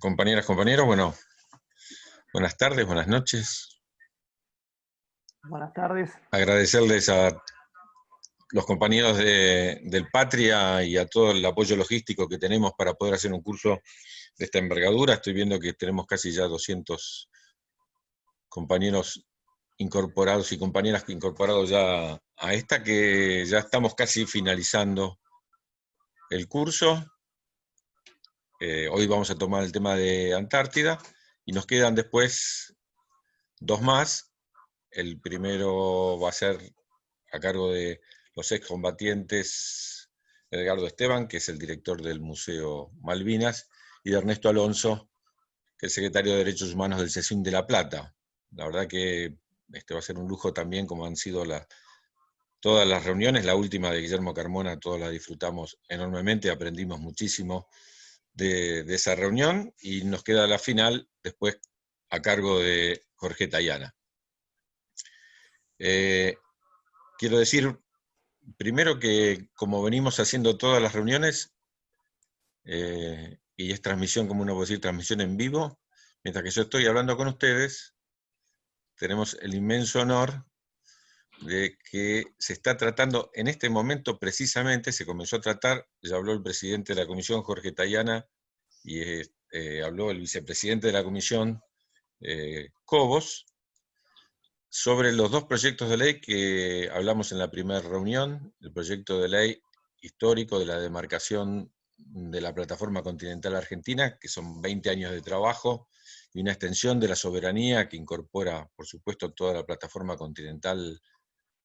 Compañeras, compañeros, bueno, buenas tardes, buenas noches. Buenas tardes. Agradecerles a los compañeros del Patria y a todo el apoyo logístico que tenemos para poder hacer un curso de esta envergadura. Estoy viendo que tenemos casi ya 200 compañeros incorporados y compañeras incorporados ya a esta, que ya estamos casi finalizando el curso. Hoy vamos a tomar el tema de Antártida y nos quedan después dos más. El primero va a ser a cargo de los excombatientes Edgardo Esteban, que es el director del Museo Malvinas, y de Ernesto Alonso, que es el secretario de Derechos Humanos del CECIN de La Plata. La verdad que va a ser un lujo también, como han sido todas las reuniones. La última de Guillermo Carmona, todos la disfrutamos enormemente, aprendimos muchísimo de esa reunión, y nos queda la final después a cargo de Jorge Tayana. Quiero decir, primero, que como venimos haciendo todas las reuniones, y es transmisión, como uno puede decir, transmisión en vivo, mientras que yo estoy hablando con ustedes, tenemos el inmenso honor de que se está tratando en este momento precisamente, se comenzó a tratar, ya habló el presidente de la comisión, Jorge Tayana, y habló el vicepresidente de la comisión, Cobos, sobre los dos proyectos de ley que hablamos en la primera reunión: el proyecto de ley histórico de la demarcación de la plataforma continental argentina, que son 20 años de trabajo, y una extensión de la soberanía que incorpora, por supuesto, toda la plataforma continental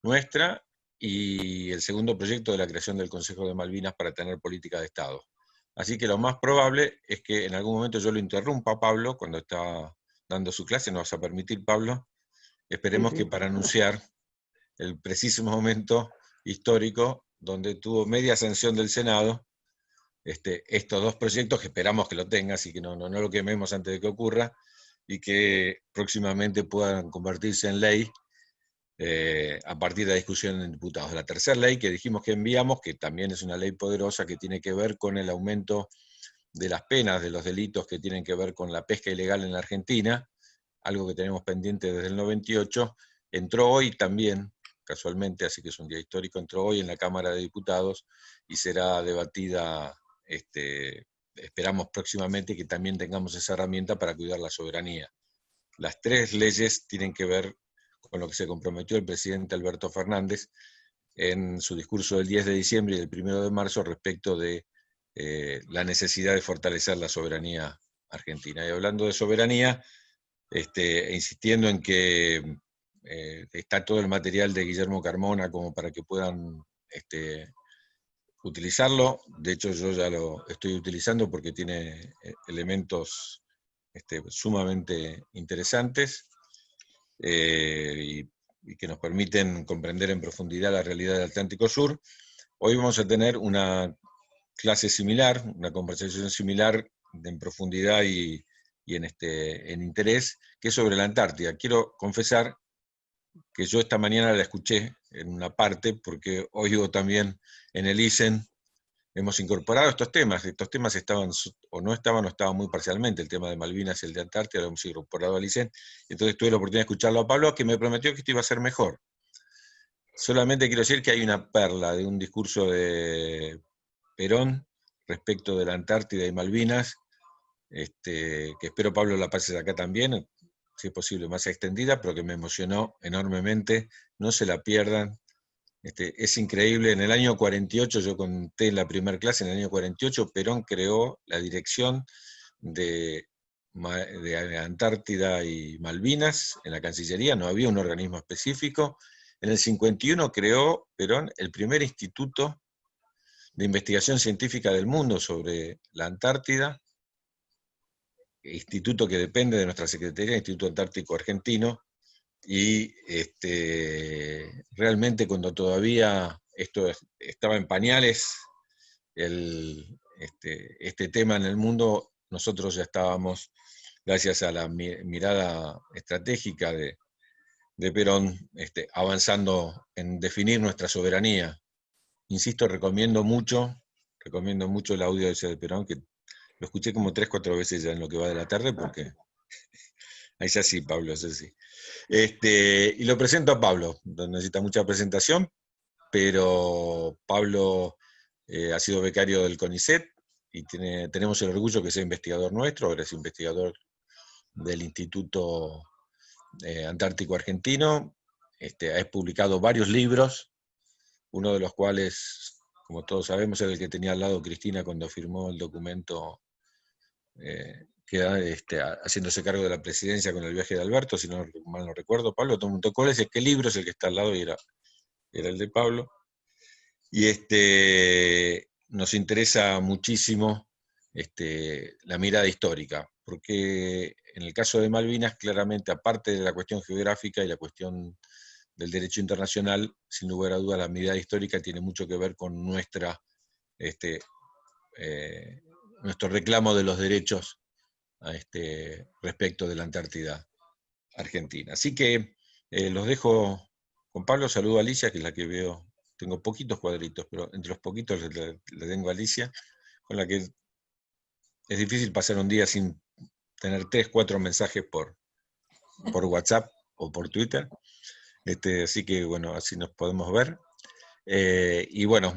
nuestra, y el segundo proyecto de la creación del Consejo de Malvinas para tener política de Estado. Así que lo más probable es que en algún momento yo lo interrumpa a Pablo cuando está dando su clase. ¿Nos vas a permitir, Pablo? Esperemos Sí. que para anunciar el preciso momento histórico donde tuvo media sanción del Senado estos dos proyectos, que esperamos que lo tenga, así que no lo quememos antes de que ocurra, y que próximamente puedan convertirse en ley a partir de la discusión en diputados. La tercera ley que dijimos que enviamos, que también es una ley poderosa, que tiene que ver con el aumento de las penas de los delitos que tienen que ver con la pesca ilegal en la Argentina, algo que tenemos pendiente desde el 98, entró hoy también, casualmente, así que es un día histórico, entró hoy en la Cámara de Diputados y será debatida, esperamos próximamente, que también tengamos esa herramienta para cuidar la soberanía. Las tres leyes tienen que ver con lo que se comprometió el presidente Alberto Fernández en su discurso del 10 de diciembre y del 1 de marzo respecto de la necesidad de fortalecer la soberanía argentina. Y hablando de soberanía, insistiendo en que está todo el material de Guillermo Carmona como para que puedan utilizarlo. De hecho, yo ya lo estoy utilizando porque tiene elementos sumamente interesantes, y que nos permiten comprender en profundidad la realidad del Atlántico Sur. Hoy vamos a tener una clase similar, una conversación similar en profundidad y en interés, que es sobre la Antártida. Quiero confesar que yo esta mañana la escuché en una parte, porque hoy hubo también en el ISEN, hemos incorporado estos temas estaban o no estaban muy parcialmente, el tema de Malvinas y el de Antártida lo hemos incorporado al ISEN, entonces tuve la oportunidad de escucharlo a Pablo, que me prometió que esto iba a ser mejor. Solamente quiero decir que hay una perla de un discurso de Perón respecto de la Antártida y Malvinas, que espero, Pablo, la pases acá también, si es posible más extendida, pero que me emocionó enormemente. No se la pierdan. Es increíble. En el año 48, yo conté en la primera clase, en el año 48, Perón creó la dirección de Antártida y Malvinas en la Cancillería, no había un organismo específico. En el 51 creó Perón el primer instituto de investigación científica del mundo sobre la Antártida, instituto que depende de nuestra Secretaría, Instituto Antártico Argentino, y realmente, cuando todavía esto estaba en pañales, este tema en el mundo, nosotros ya estábamos, gracias a la mirada estratégica de Perón, avanzando en definir nuestra soberanía. Insisto, recomiendo mucho el audio ese de Perón, que Lo escuché como 3, 4 veces ya en lo que va de la tarde, porque ahí ya sí, Pablo, eso sí. Y lo presento a Pablo, no necesita mucha presentación, pero Pablo ha sido becario del CONICET y tenemos el orgullo que sea investigador nuestro, ahora es investigador del Instituto Antártico Argentino. Ha publicado varios libros, uno de los cuales, como todos sabemos, era el que tenía al lado Cristina cuando firmó el documento haciéndose cargo de la presidencia con el viaje de Alberto, si no mal no recuerdo. Pablo, ¿cuál es qué libro es el que está al lado? Y era el de Pablo. Y nos interesa muchísimo la mirada histórica, porque en el caso de Malvinas, claramente, aparte de la cuestión geográfica y la cuestión del derecho internacional, sin lugar a dudas, la mirada histórica tiene mucho que ver con nuestro reclamo de los derechos respecto de la Antártida Argentina. Así que los dejo con Pablo. Saludo a Alicia, que es la que veo. Tengo poquitos cuadritos, pero entre los poquitos le tengo a Alicia, con la que es difícil pasar un día sin tener 3, 4 mensajes por WhatsApp o por Twitter. Así que bueno, así nos podemos ver. Y bueno,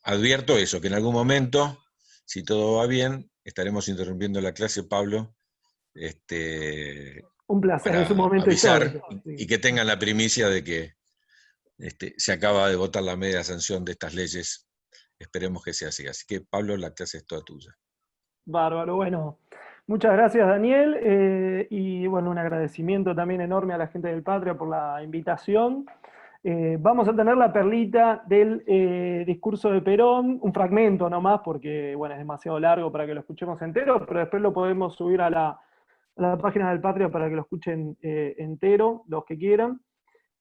advierto eso, que en algún momento, si todo va bien, estaremos interrumpiendo la clase, Pablo, Un placer, es un para momento avisar histórico. Sí. y que tengan la primicia de que se acaba de votar la media sanción de estas leyes. Esperemos que sea así. Así que, Pablo, la clase es toda tuya. Bárbaro, bueno. Muchas gracias, Daniel. Y bueno, un agradecimiento también enorme a la gente del Patria por la invitación. Vamos a tener la perlita del discurso de Perón, un fragmento nomás, porque bueno, es demasiado largo para que lo escuchemos entero, pero después lo podemos subir a la página del Patria para que lo escuchen entero, los que quieran.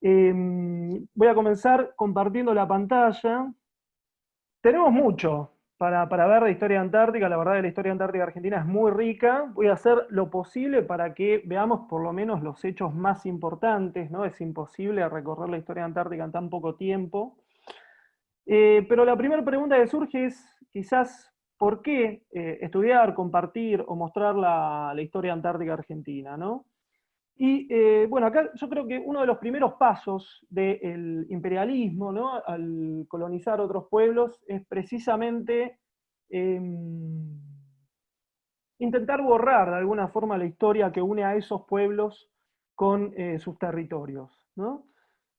Voy a comenzar compartiendo la pantalla. Tenemos mucho para ver de historia antártica. La verdad que la historia antártica argentina es muy rica. Voy a hacer lo posible para que veamos por lo menos los hechos más importantes, ¿no? Es imposible recorrer la historia antártica en tan poco tiempo. Pero la primera pregunta que surge es quizás por qué estudiar, compartir o mostrar la historia antártica argentina, ¿no? Y bueno, acá yo creo que uno de los primeros pasos del imperialismo, ¿no? Al colonizar otros pueblos, es precisamente eh, intentar borrar de alguna forma la historia que une a esos pueblos con sus territorios, ¿no?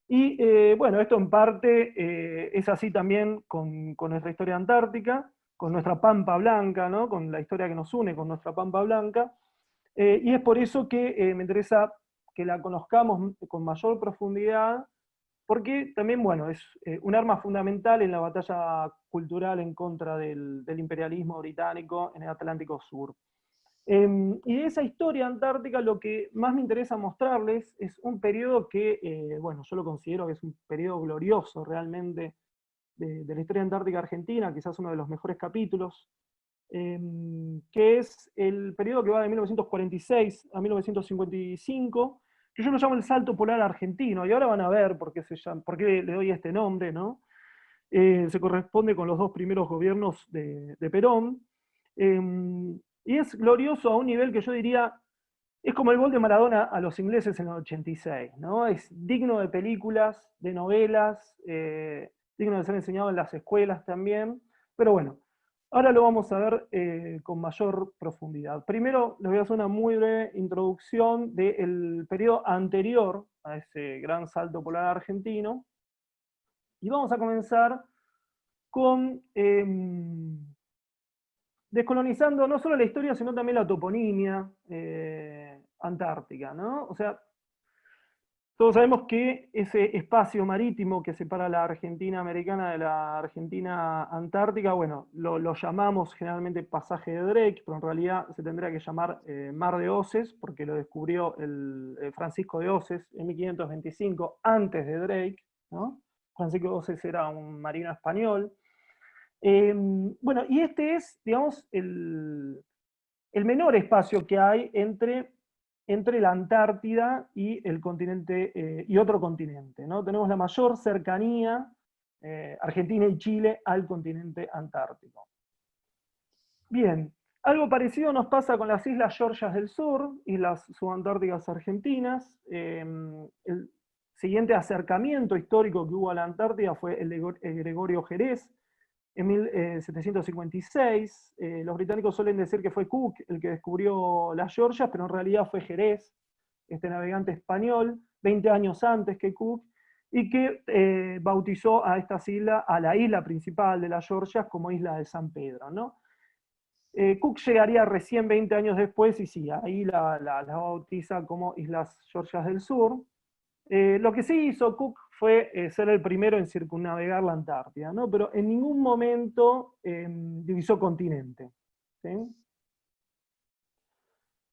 Y bueno, esto en parte es así también con nuestra historia antártica, con nuestra Pampa Blanca, ¿no? Con la historia que nos une con nuestra Pampa Blanca. Y es por eso que me interesa que la conozcamos con mayor profundidad, porque también, bueno, es un arma fundamental en la batalla cultural en contra del imperialismo británico en el Atlántico Sur. Y de esa historia antártica lo que más me interesa mostrarles es un periodo que, bueno, yo lo considero que es un periodo glorioso realmente de la historia antártica argentina, quizás uno de los mejores capítulos, que es el periodo que va de 1946 a 1955, que yo lo llamo el salto polar argentino, y ahora van a ver por qué le doy este nombre, ¿no? Se corresponde con los dos primeros gobiernos de Perón, y es glorioso a un nivel que yo diría, es como el gol de Maradona a los ingleses en el 86, ¿no? Es digno de películas, de novelas, digno de ser enseñado en las escuelas también, pero bueno, ahora lo vamos a ver con mayor profundidad. Primero les voy a hacer una muy breve introducción del periodo anterior a ese gran salto polar argentino, y vamos a comenzar con descolonizando no solo la historia, sino también la toponimia antártica, ¿no? O sea, todos sabemos que ese espacio marítimo que separa la Argentina americana de la Argentina antártica, bueno, lo llamamos generalmente pasaje de Drake, pero en realidad se tendría que llamar Mar de Oces, porque lo descubrió el Francisco de Oces en 1525, antes de Drake, ¿no? Francisco de Oces era un marino español. Bueno, y este es, digamos, el menor espacio que hay entre la Antártida y el continente y otro continente, ¿no? Tenemos la mayor cercanía, Argentina y Chile, al continente antártico. Bien, algo parecido nos pasa con las Islas Georgias del Sur, islas subantárticas argentinas. El siguiente acercamiento histórico que hubo a la Antártida fue el de Gregorio Jerez en 1756. Los británicos suelen decir que fue Cook el que descubrió las Georgias, pero en realidad fue Jerez, este navegante español, 20 años antes que Cook, y que bautizó a estas islas, a la isla principal de las Georgias, como Isla de San Pedro, ¿no? Cook llegaría recién 20 años después y sí, ahí la bautiza como Islas Georgias del Sur. Lo que sí hizo Cook fue ser el primero en circunnavegar la Antártida, ¿no? Pero en ningún momento divisó continente. ¿Sí?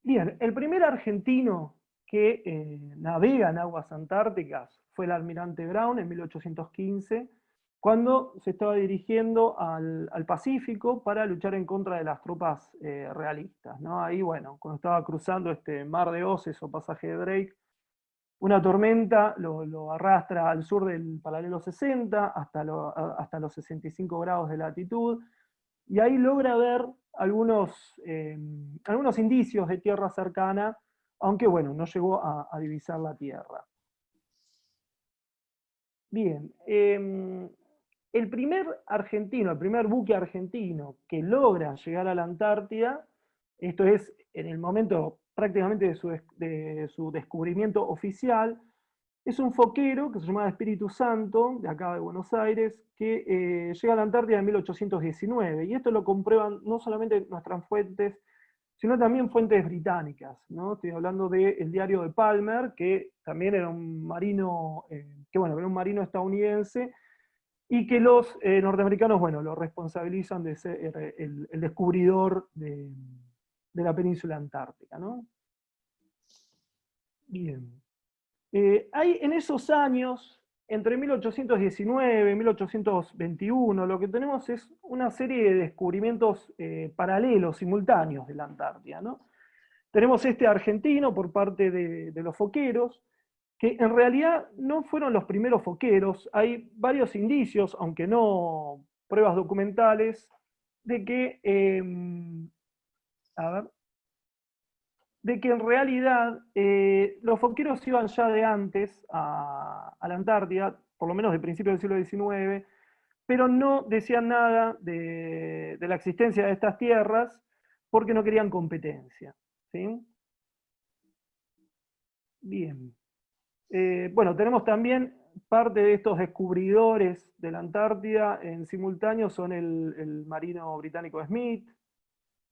Bien, el primer argentino que navega en aguas antárticas fue el almirante Brown en 1815, cuando se estaba dirigiendo al Pacífico para luchar en contra de las tropas realistas, ¿no? Ahí, bueno, cuando estaba cruzando este mar de Oces o pasaje de Drake, una tormenta lo arrastra al sur del paralelo 60 hasta los 65 grados de latitud, y ahí logra ver algunos indicios de tierra cercana, aunque bueno, no llegó a divisar la tierra. Bien, el primer argentino, el primer buque argentino que logra llegar a la Antártida, esto es en el momento prácticamente de su descubrimiento oficial, es un foquero que se llamaba Espíritu Santo, de acá de Buenos Aires, que llega a la Antártida en 1819. Y esto lo comprueban no solamente nuestras fuentes, sino también fuentes británicas, ¿no? Estoy hablando del diario de Palmer, que también era un marino, era un marino estadounidense, y que los norteamericanos, bueno, lo responsabilizan de ser el descubridor de la península antártica, ¿no? Bien. Hay en esos años, entre 1819 y 1821, lo que tenemos es una serie de descubrimientos paralelos, simultáneos de la Antártida, ¿no? Tenemos este argentino por parte de los foqueros, que en realidad no fueron los primeros foqueros. Hay varios indicios, aunque no pruebas documentales, de que, a ver, de que en realidad los foqueros iban ya de antes a la Antártida, por lo menos de principios del siglo XIX, pero no decían nada de la existencia de estas tierras porque no querían competencia. ¿Sí? Bien. Bueno, tenemos también parte de estos descubridores de la Antártida en simultáneo son el marino británico Smith,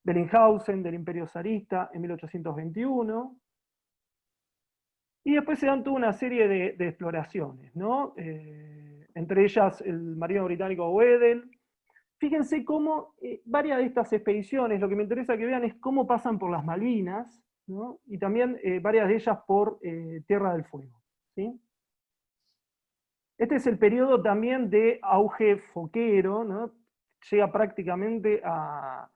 Bellinghausen del Imperio Zarista en 1821, y después se dan toda una serie de exploraciones, ¿no? Entre ellas el marino británico Weddell. Fíjense cómo varias de estas expediciones, lo que me interesa que vean es cómo pasan por las Malvinas, ¿no? Y también varias de ellas por Tierra del Fuego. ¿Sí? Este es el periodo también de auge foquero, ¿no? Llega prácticamente a...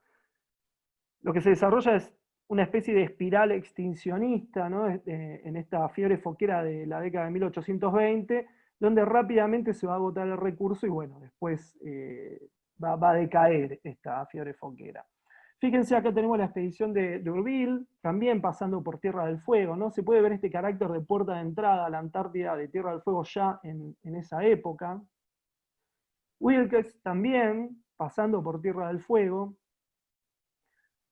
Lo que se desarrolla es una especie de espiral extincionista, ¿no? En esta fiebre foquera de la década de 1820, donde rápidamente se va a agotar el recurso y bueno, después va a decaer esta fiebre foquera. Fíjense, acá tenemos la expedición de D'Urville, también pasando por Tierra del Fuego, ¿no? Se puede ver este carácter de puerta de entrada a la Antártida de Tierra del Fuego ya en esa época. Wilkes también, pasando por Tierra del Fuego.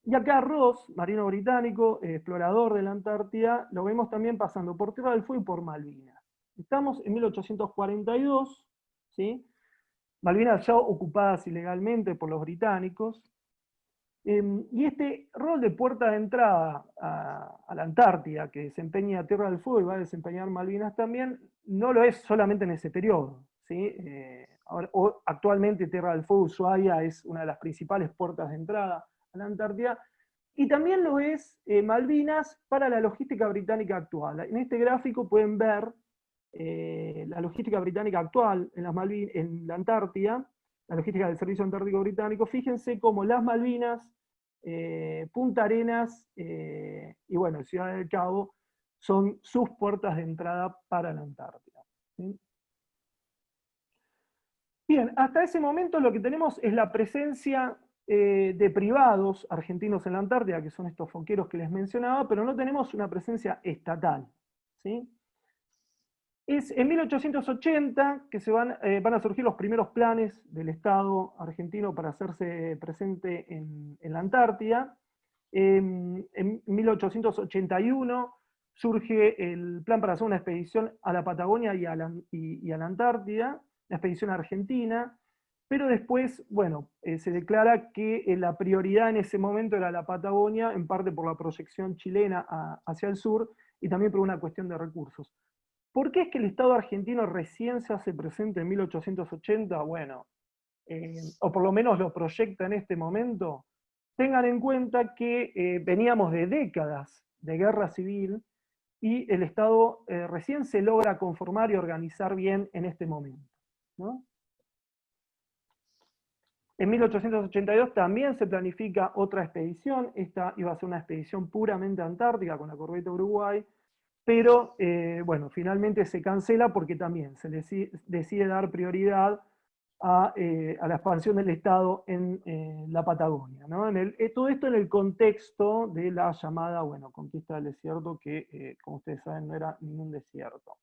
Y acá Ross, marino británico, explorador de la Antártida, lo vemos también pasando por Tierra del Fuego y por Malvinas. Estamos en 1842, ¿sí? Malvinas ya ocupadas ilegalmente por los británicos. Y este rol de puerta de entrada a la Antártida que desempeña Tierra del Fuego y va a desempeñar Malvinas también, no lo es solamente en ese periodo. ¿Sí? Actualmente Tierra del Fuego Ushuaia es una de las principales puertas de entrada a la Antártida, y también lo es Malvinas para la logística británica actual. En este gráfico pueden ver la logística británica actual en la Antártida, la logística del Servicio Antártico Británico. Fíjense cómo las Malvinas, Punta Arenas y bueno, Ciudad del Cabo son sus puertas de entrada para la Antártida. ¿Sí? Bien, hasta ese momento lo que tenemos es la presencia de privados argentinos en la Antártida, que son estos foqueros que les mencionaba, pero no tenemos una presencia estatal, ¿sí? Es en 1880 que van a surgir los primeros planes del Estado argentino para hacerse presente en la Antártida. En 1881 surge el plan para hacer una expedición a la Patagonia y a la Antártida, una expedición argentina, pero después, bueno, se declara que la prioridad en ese momento era la Patagonia, en parte por la proyección chilena hacia el sur y también por una cuestión de recursos. ¿Por qué es que el Estado argentino recién se hace presente en 1880? Bueno, o por lo menos lo proyecta en este momento. Tengan en cuenta que veníamos de décadas de guerra civil y el Estado recién se logra conformar y organizar bien en este momento, ¿no? En 1882 también se planifica otra expedición. Esta iba a ser una expedición puramente antártica con la corbeta Uruguay, pero bueno, finalmente se cancela porque también se decide dar prioridad a la expansión del Estado en la Patagonia, ¿no? Todo esto en el contexto de la llamada, bueno, conquista del desierto, que como ustedes saben no era ningún desierto.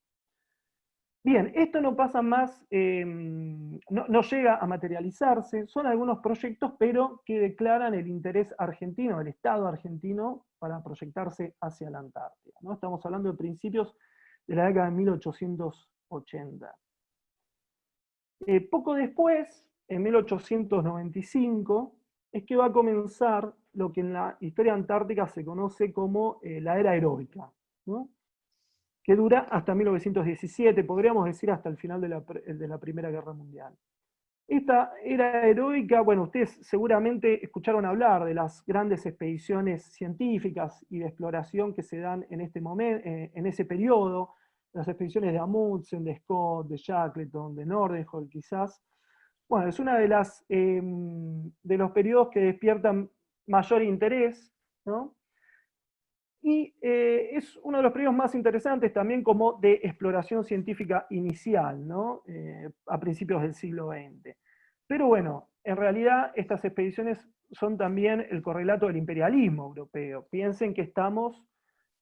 Bien, esto no pasa más, no llega a materializarse, son algunos proyectos, pero que declaran el interés argentino, del Estado argentino, para proyectarse hacia la Antártida, ¿no? Estamos hablando de principios de la década de 1880. Poco después, en 1895, es que va a comenzar lo que en la historia antártica se conoce como la era heroica, ¿no? Que dura hasta 1917, podríamos decir hasta el final de la Primera Guerra Mundial. Esta era heroica, bueno, ustedes seguramente escucharon hablar de las grandes expediciones científicas y de exploración que se dan en este momento, en ese periodo, las expediciones de Amundsen, de Scott, de Shackleton, de Nordenhall quizás. Bueno, es una de los periodos que despiertan mayor interés, ¿no? Y es uno de los periodos más interesantes también como de exploración científica inicial, ¿no? A principios del siglo XX. Pero bueno, en realidad estas expediciones son también el correlato del imperialismo europeo. Piensen que estamos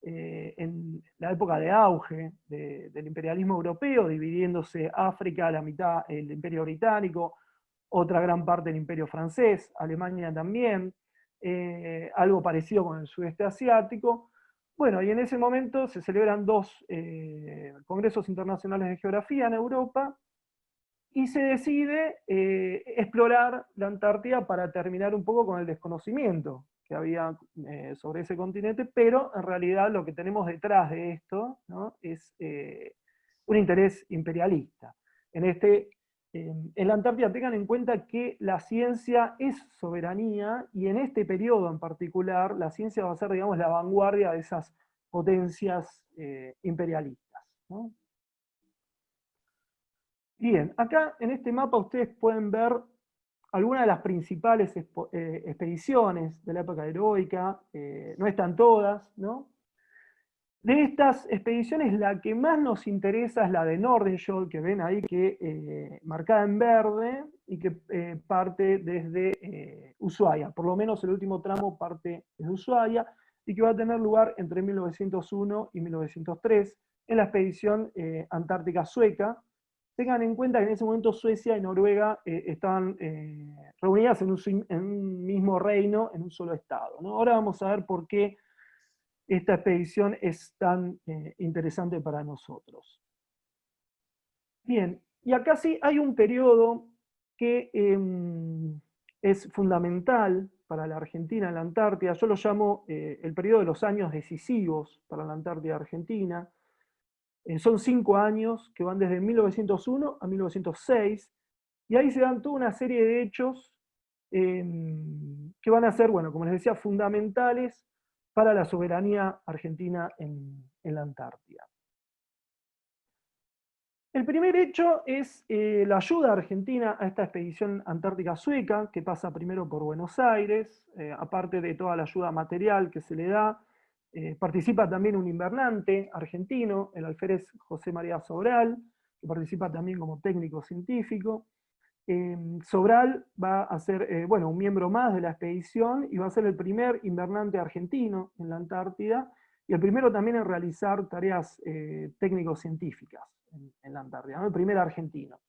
en la época de auge del imperialismo europeo, dividiéndose África a la mitad, el imperio británico, otra gran parte del imperio francés, Alemania también, algo parecido con el sudeste asiático. Bueno, y en ese momento se celebran dos congresos internacionales de geografía en Europa y se decide explorar la Antártida para terminar un poco con el desconocimiento que había sobre ese continente, pero en realidad lo que tenemos detrás de esto, ¿no? Es un interés imperialista. En la Antártida tengan en cuenta que la ciencia es soberanía y en este periodo en particular la ciencia va a ser, digamos, la vanguardia de esas potencias imperialistas, ¿no? Bien, acá en este mapa ustedes pueden ver algunas de las principales expediciones de la época heroica, no están todas, ¿no? De estas expediciones, la que más nos interesa es la de Nordenskjöld, que ven ahí que marcada en verde y que parte desde Ushuaia, por lo menos el último tramo parte desde Ushuaia y que va a tener lugar entre 1901 y 1903 en la expedición antártica sueca. Tengan en cuenta que en ese momento Suecia y Noruega estaban reunidas en un mismo reino, en un solo estado, ¿no? Ahora vamos a ver por qué esta expedición es tan interesante para nosotros. Bien, y acá sí hay un periodo que es fundamental para la Argentina en la Antártida. Yo lo llamo el periodo de los años decisivos para la Antártida Argentina. Son 5 años que van desde 1901 a 1906, y ahí se dan toda una serie de hechos que van a ser, bueno, como les decía, fundamentales para la soberanía argentina en la Antártida. El primer hecho es la ayuda argentina a esta expedición antártica sueca, que pasa primero por Buenos Aires, aparte de toda la ayuda material que se le da. Participa también un invernante argentino, el alférez José María Sobral, que participa también como técnico científico. Sobral va a ser, bueno, un miembro más de la expedición y va a ser el primer invernante argentino en la Antártida y el primero también en realizar tareas técnico-científicas en la Antártida, ¿no? El primer argentino.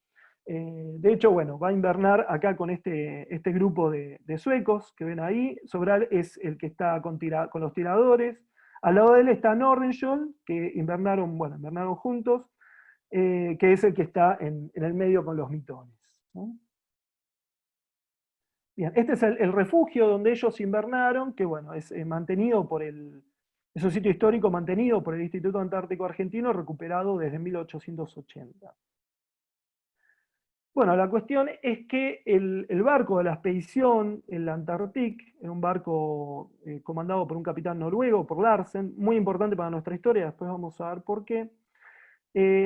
De hecho, bueno, va a invernar acá con este grupo de suecos que ven ahí. Sobral es el que está con los tiradores. Al lado de él está Nordenskjöld, que invernaron juntos, que es el que está en el medio con los mitones, ¿no? Bien, este es el refugio donde ellos invernaron, que bueno, es mantenido por es un sitio histórico mantenido por el Instituto Antártico Argentino, recuperado desde 1880. Bueno, la cuestión es que el barco de la expedición, el Antarctic, era un barco comandado por un capitán noruego, por Larsen, muy importante para nuestra historia, después vamos a ver por qué.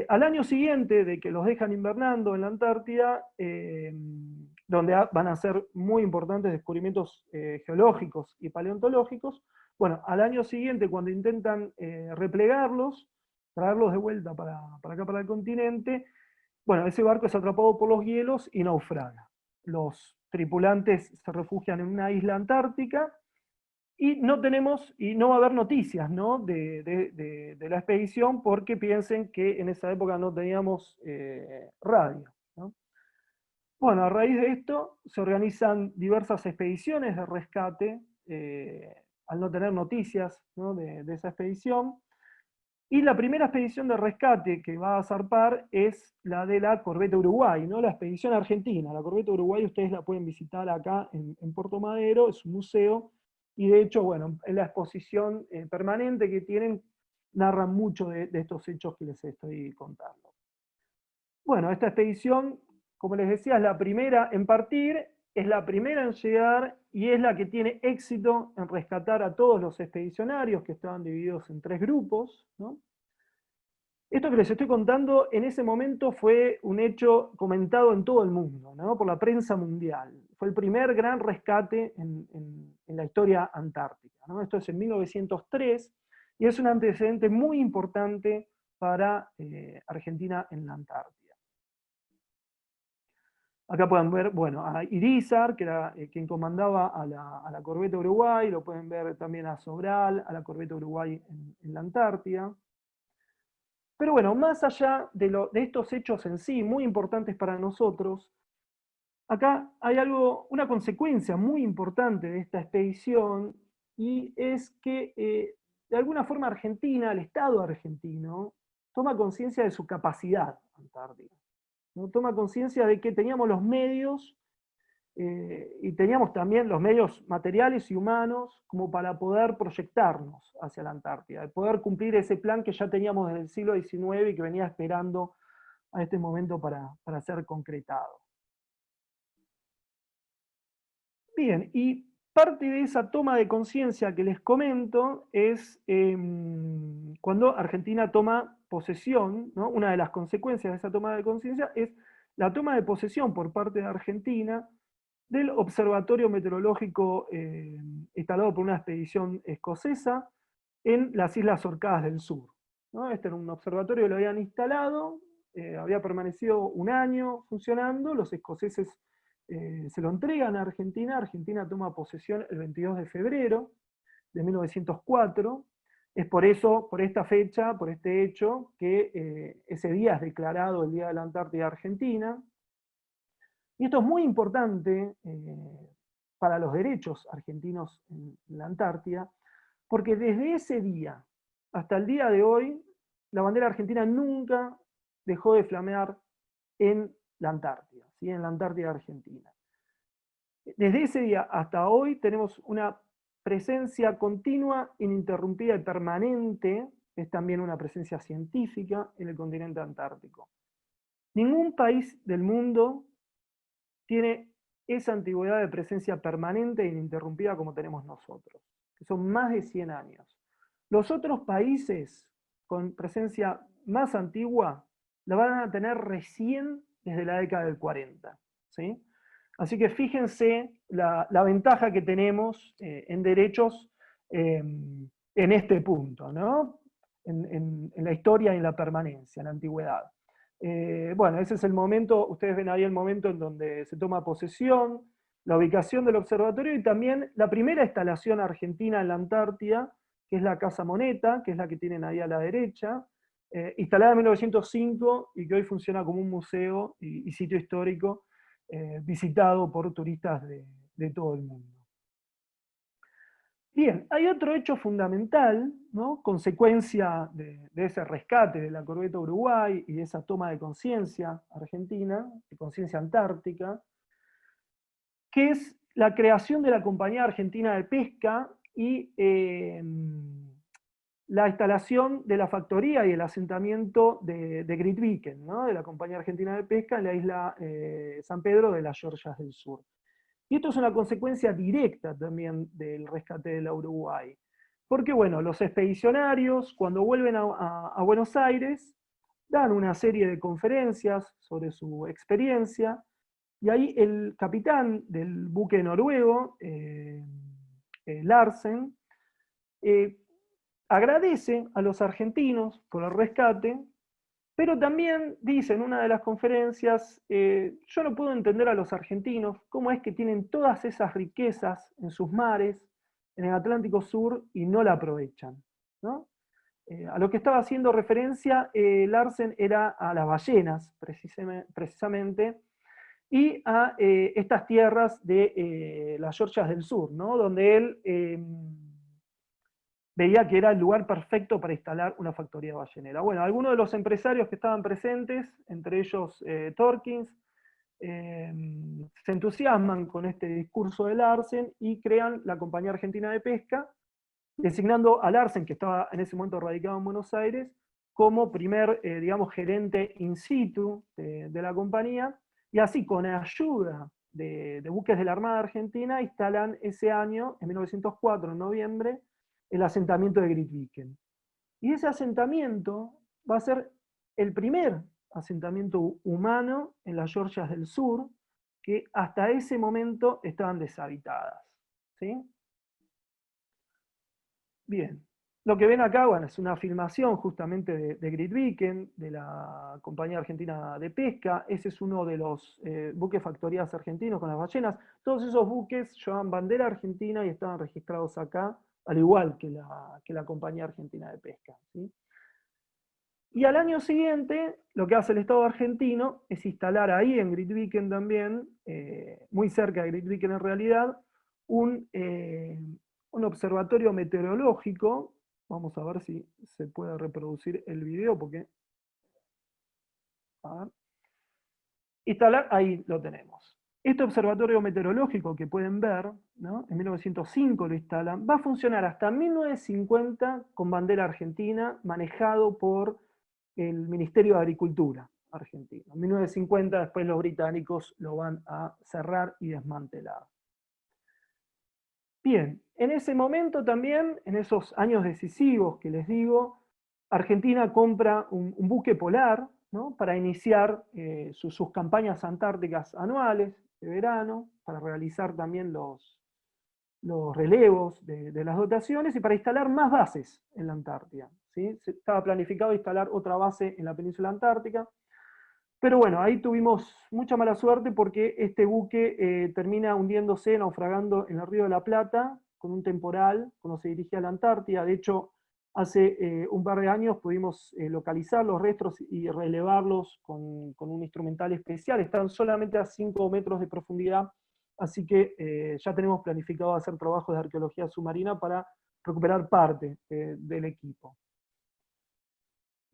Al año siguiente de que los dejan invernando en la Antártida, donde van a hacer muy importantes descubrimientos geológicos y paleontológicos, bueno, al año siguiente cuando intentan replegarlos, traerlos de vuelta para acá, para el continente, bueno, ese barco es atrapado por los hielos y naufraga. Los tripulantes se refugian en una isla antártica y no va a haber noticias, ¿no? de la expedición porque piensen que en esa época no teníamos radio, ¿no? Bueno, a raíz de esto se organizan diversas expediciones de rescate, al no tener noticias, ¿no? de esa expedición. Y la primera expedición de rescate que va a zarpar es la de la Corbeta Uruguay, ¿no? La expedición argentina. La Corbeta Uruguay ustedes la pueden visitar acá en Puerto Madero, es un museo, y de hecho, bueno, en la exposición permanente que tienen, narran mucho de estos hechos que les estoy contando. Bueno, esta expedición, como les decía, es la primera en partir, es la primera en llegar y es la que tiene éxito en rescatar a todos los expedicionarios que estaban divididos en 3 grupos, ¿no? Esto que les estoy contando en ese momento fue un hecho comentado en todo el mundo, ¿no? Por la prensa mundial. Fue el primer gran rescate en la historia antártica, ¿no? Esto es en 1903 y es un antecedente muy importante para Argentina en la Antártida. Acá pueden ver, bueno, a Irizar, que era quien comandaba a la Corbeta Uruguay, lo pueden ver también a Sobral, a la Corbeta Uruguay en la Antártida. Pero bueno, más allá de estos hechos en sí, muy importantes para nosotros, acá hay una consecuencia muy importante de esta expedición, y es que de alguna forma Argentina, el Estado argentino, toma conciencia de su capacidad antártica, ¿no? Toma conciencia de que teníamos los medios y teníamos también los medios materiales y humanos como para poder proyectarnos hacia la Antártida, de poder cumplir ese plan que ya teníamos desde el siglo XIX y que venía esperando a este momento para ser concretado. Bien, y parte de esa toma de conciencia que les comento es cuando Argentina toma posesión, ¿no? Una de las consecuencias de esa toma de conciencia es la toma de posesión por parte de Argentina del observatorio meteorológico instalado por una expedición escocesa en las Islas Orcadas del Sur, ¿no? Este era un observatorio que lo habían instalado, había permanecido un año funcionando, los escoceses se lo entregan a Argentina, Argentina toma posesión el 22 de febrero de 1904, es por eso, por esta fecha, por este hecho, que ese día es declarado el Día de la Antártida Argentina. Y esto es muy importante para los derechos argentinos en la Antártida, porque desde ese día hasta el día de hoy, la bandera argentina nunca dejó de flamear en la Antártida, ¿sí? En la Antártida Argentina. Desde ese día hasta hoy tenemos una presencia continua, ininterrumpida y permanente, es también una presencia científica en el continente antártico. Ningún país del mundo tiene esa antigüedad de presencia permanente e ininterrumpida como tenemos nosotros, que son más de 100 años. Los otros países con presencia más antigua la van a tener recién desde la década del 40, ¿sí? Así que fíjense la ventaja que tenemos en derechos en este punto, ¿no? En la historia y en la permanencia, en la antigüedad. Bueno, ese es el momento, ustedes ven ahí el momento en donde se toma posesión, la ubicación del observatorio y también la primera instalación argentina en la Antártida, que es la Casa Moneta, que es la que tienen ahí a la derecha, instalada en 1905 y que hoy funciona como un museo y sitio histórico visitado por turistas de todo el mundo. Bien, hay otro hecho fundamental, ¿no? Consecuencia de ese rescate de la corbeta Uruguay y de esa toma de conciencia argentina, de conciencia antártica, que es la creación de la Compañía Argentina de Pesca y la instalación de la factoría y el asentamiento de Grytviken, ¿no? De la Compañía Argentina de Pesca en la isla San Pedro de las Georgias del Sur. Y esto es una consecuencia directa también del rescate de la Uruguay. Porque, bueno, los expedicionarios, cuando vuelven a Buenos Aires, dan una serie de conferencias sobre su experiencia, y ahí el capitán del buque noruego, Larsen, agradece a los argentinos por el rescate, pero también dice en una de las conferencias, yo no puedo entender a los argentinos cómo es que tienen todas esas riquezas en sus mares, en el Atlántico Sur, y no la aprovechan, ¿no? A lo que estaba haciendo referencia Larsen era a las ballenas, precisamente, y a estas tierras de las Georgias del Sur, ¿no? Donde él veía que era el lugar perfecto para instalar una factoría ballenera. Bueno, algunos de los empresarios que estaban presentes, entre ellos Torkins, se entusiasman con este discurso de Larsen y crean la Compañía Argentina de Pesca, designando a Larsen, que estaba en ese momento radicado en Buenos Aires, como primer, digamos, gerente in situ de la compañía, y así con ayuda de buques de la Armada Argentina instalan ese año, en 1904, en noviembre, el asentamiento de Grytviken. Y ese asentamiento va a ser el primer asentamiento humano en las Georgias del Sur, que hasta ese momento estaban deshabitadas. ¿Sí? Bien. Lo que ven acá, bueno, es una filmación justamente de Grytviken, de la Compañía Argentina de Pesca. Ese es uno de los buques factorías argentinos con las ballenas. Todos esos buques llevaban bandera argentina y estaban registrados acá, al igual que la Compañía Argentina de Pesca. ¿Sí? Y al año siguiente, lo que hace el Estado argentino es instalar ahí en Grytviken también, muy cerca de Grytviken en realidad, un observatorio meteorológico. Vamos a ver si se puede reproducir el video, porque... A ver. Instalar, ahí lo tenemos. Este observatorio meteorológico que pueden ver, ¿no? En 1905 lo instalan, va a funcionar hasta 1950 con bandera argentina, manejado por el Ministerio de Agricultura argentino. En 1950 después los británicos lo van a cerrar y desmantelar. Bien, en ese momento también, en esos años decisivos que les digo, Argentina compra un buque polar, ¿no? Para iniciar sus campañas antárticas anuales de verano, para realizar también los relevos de las dotaciones y para instalar más bases en la Antártida. ¿Sí? Estaba planificado instalar otra base en la península antártica, pero bueno, ahí tuvimos mucha mala suerte porque este buque termina hundiéndose, naufragando en el Río de la Plata con un temporal cuando se dirigía a la Antártida. De hecho, hace un par de años pudimos localizar los restos y relevarlos con un instrumental especial. Están solamente a 5 metros de profundidad, así que ya tenemos planificado hacer trabajos de arqueología submarina para recuperar parte del equipo.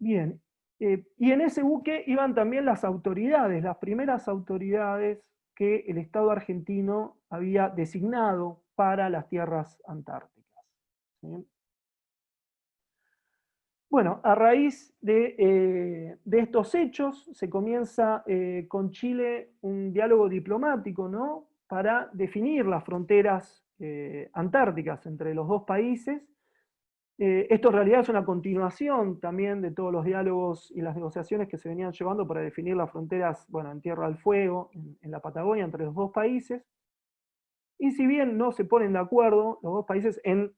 Bien, y en ese buque iban también las autoridades, las primeras autoridades que el Estado argentino había designado para las tierras antárticas. ¿Sí? Bueno, a raíz de estos hechos se comienza con Chile un diálogo diplomático, ¿no? Para definir las fronteras antárticas entre los dos países. Esto en realidad es una continuación también de todos los diálogos y las negociaciones que se venían llevando para definir las fronteras, bueno, en Tierra del Fuego, en la Patagonia, entre los dos países. Y si bien no se ponen de acuerdo los dos países en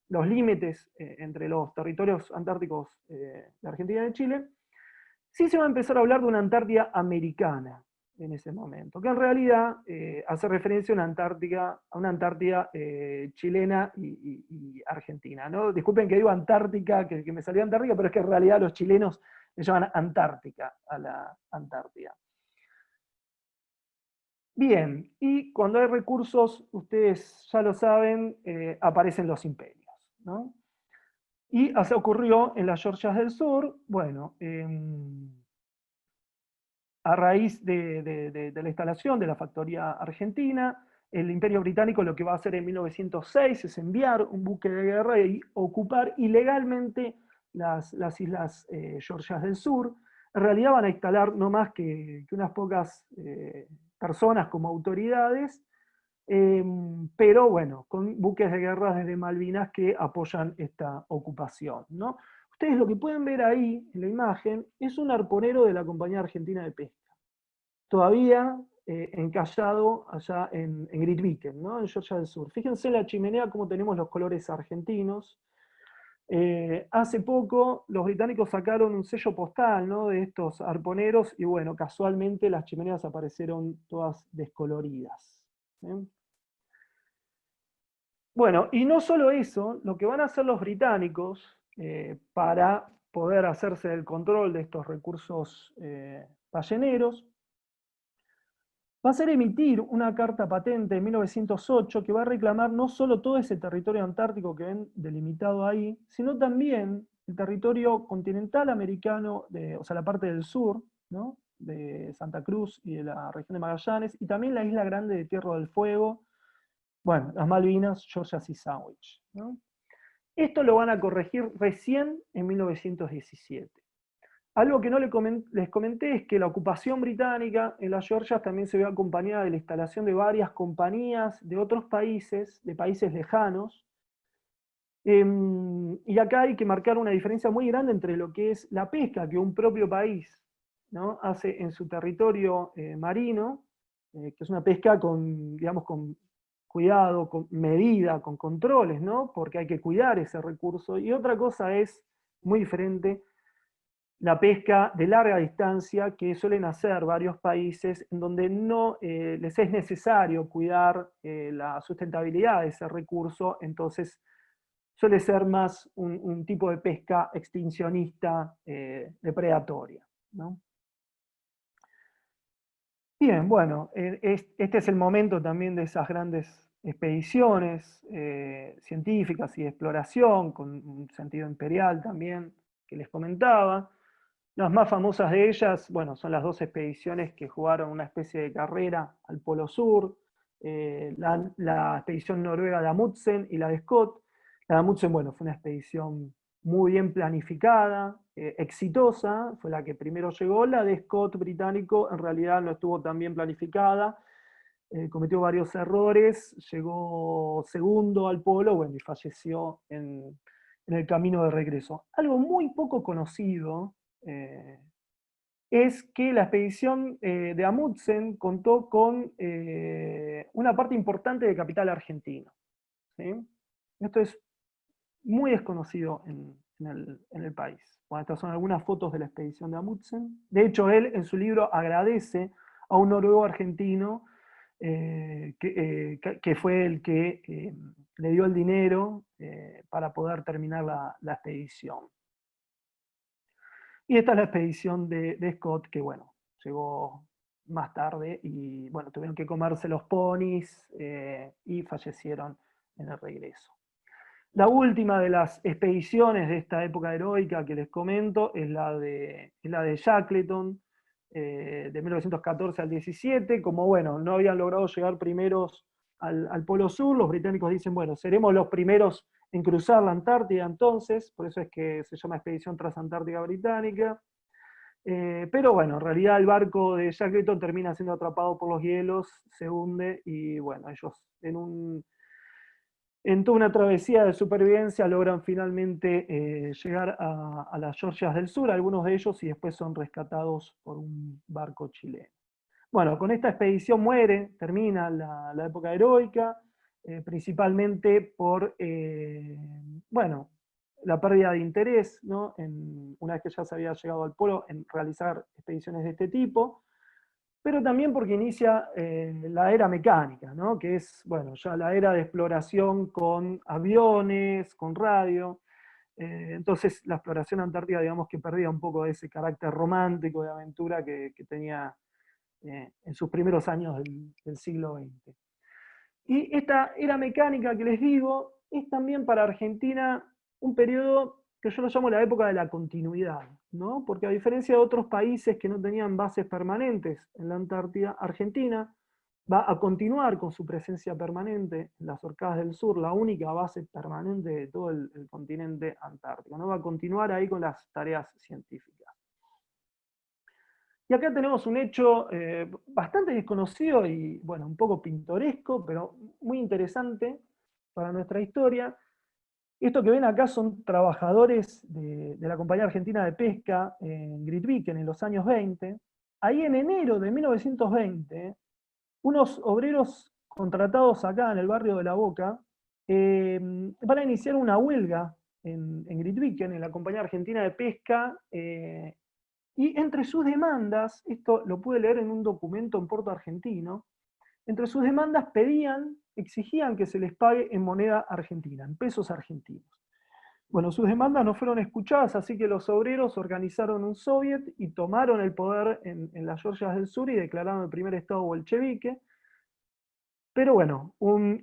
los límites entre los territorios antárticos de Argentina y de Chile, Sí se va a empezar a hablar de una Antártida americana en ese momento, que en realidad hace referencia a una Antártida chilena y argentina, ¿no? Disculpen que digo Antártica, que me salió Antártica, pero es que en realidad los chilenos le llaman Antártica a la Antártida. Bien, y cuando hay recursos, ustedes ya lo saben, aparecen los imperios, ¿no? Y así ocurrió en las Georgias del Sur, bueno, a raíz de la instalación de la factoría argentina, el Imperio Británico lo que va a hacer en 1906 es enviar un buque de guerra y ocupar ilegalmente las islas Georgias del Sur. En realidad van a instalar no más que unas pocas personas como autoridades, pero bueno, con buques de guerra desde Malvinas que apoyan esta ocupación, ¿no? Ustedes lo que pueden ver ahí en la imagen es un arponero de la Compañía Argentina de Pesca, todavía encallado allá en Grytviken, ¿no? En Georgia del Sur. Fíjense en la chimenea cómo tenemos los colores argentinos. Hace poco los británicos sacaron un sello postal, ¿no?, de estos arponeros y bueno, casualmente las chimeneas aparecieron todas descoloridas. ¿Eh? Bueno, y no solo eso, lo que van a hacer los británicos para poder hacerse del control de estos recursos balleneros, va a ser emitir una carta patente en 1908 que va a reclamar no solo todo ese territorio antártico que ven delimitado ahí, sino también el territorio continental americano, o sea, la parte del sur, ¿no?, de Santa Cruz y de la región de Magallanes, y también la isla grande de Tierra del Fuego, bueno, las Malvinas, Georgias y Sandwich, ¿no? Esto lo van a corregir recién en 1917. Algo que no les comenté es que la ocupación británica en las Georgias también se ve acompañada de la instalación de varias compañías de otros países, de países lejanos. Y acá hay que marcar una diferencia muy grande entre lo que es la pesca que un propio país, ¿no?, hace en su territorio marino, que es una pesca con, digamos, con cuidado, con medida, con controles, ¿no?, porque hay que cuidar ese recurso. Y otra cosa es muy diferente, la pesca de larga distancia que suelen hacer varios países en donde no les es necesario cuidar la sustentabilidad de ese recurso, entonces suele ser más un tipo de pesca extincionista depredatoria, ¿no? Bien, bueno, este es el momento también de esas grandes expediciones científicas y de exploración, con un sentido imperial también, que les comentaba. Las más famosas de ellas, bueno, son las dos expediciones que jugaron una especie de carrera al Polo Sur, la expedición noruega de Amundsen y la de Scott. La de Amundsen, bueno, fue una expedición muy bien planificada, exitosa, fue la que primero llegó. La de Scott británico en realidad no estuvo tan bien planificada, cometió varios errores, llegó segundo al polo, bueno, y falleció en el camino de regreso. Algo muy poco conocido es que la expedición de Amundsen contó con una parte importante de capital argentino, ¿sí? Esto es muy desconocido en el país. Bueno, estas son algunas fotos de la expedición de Amundsen. De hecho, él en su libro agradece a un noruego argentino que fue el que le dio el dinero para poder terminar la expedición. Y esta es la expedición de Scott, que bueno, llegó más tarde y bueno, tuvieron que comerse los ponis y fallecieron en el regreso. La última de las expediciones de esta época heroica que les comento es la de Shackleton, de 1914 al 17. Como bueno, no habían logrado llegar primeros al Polo Sur, los británicos dicen, bueno, seremos los primeros en cruzar la Antártida entonces, por eso es que se llama Expedición Transantártica Británica. Pero bueno, en realidad el barco de Shackleton termina siendo atrapado por los hielos, se hunde y bueno, ellos en toda una travesía de supervivencia logran finalmente llegar a las Georgias del Sur, algunos de ellos, y después son rescatados por un barco chileno. Bueno, con esta expedición termina la época heroica, principalmente por, bueno, la pérdida de interés, ¿no? Una vez que ya se había llegado al polo, en realizar expediciones de este tipo, pero también porque inicia la era mecánica, ¿no? Que es, bueno, ya la era de exploración con aviones, con radio. Entonces la exploración antártica, digamos que perdía un poco de ese carácter romántico de aventura que tenía en sus primeros años del siglo XX. Y esta era mecánica que les digo es también para Argentina un periodo que yo lo llamo la época de la continuidad, ¿no? Porque a diferencia de otros países que no tenían bases permanentes en la Antártida, Argentina va a continuar con su presencia permanente en las Orcadas del Sur, la única base permanente de todo el continente antártico, ¿no? Va a continuar ahí con las tareas científicas. Y acá tenemos un hecho bastante desconocido y, bueno, un poco pintoresco, pero muy interesante para nuestra historia. Esto que ven acá son trabajadores de la Compañía Argentina de Pesca en Grytviken en los años 20. Ahí en enero de 1920, unos obreros contratados acá en el barrio de La Boca van a iniciar una huelga en Grytviken, en la Compañía Argentina de Pesca, y entre sus demandas, esto lo pude leer en un documento en Puerto Argentino, entre sus demandas exigían que se les pague en moneda argentina, en pesos argentinos. Bueno, sus demandas no fueron escuchadas, así que los obreros organizaron un soviet y tomaron el poder en las Georgias del Sur y declararon el primer estado bolchevique. Pero bueno, un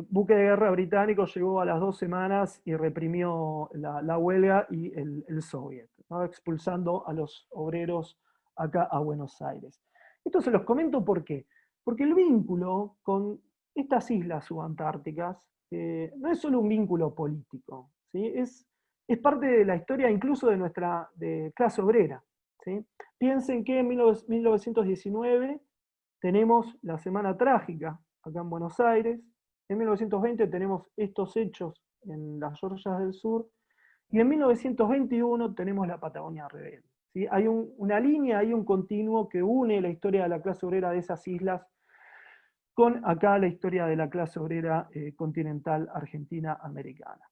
buque de guerra británico llegó a las 2 semanas y reprimió la huelga y el soviet, ¿no? Expulsando a los obreros acá a Buenos Aires. Esto se los comento ¿por qué? Porque el vínculo con estas islas subantárticas no es solo un vínculo político, ¿sí? Es parte de la historia incluso de nuestra clase obrera, ¿sí? Piensen que en 1919 tenemos la Semana Trágica acá en Buenos Aires, en 1920 tenemos estos hechos en las Georgias del Sur, y en 1921 tenemos la Patagonia Rebelde. ¿Sí? Hay una línea, hay un continuo que une la historia de la clase obrera de esas islas con acá la historia de la clase obrera continental argentina-americana.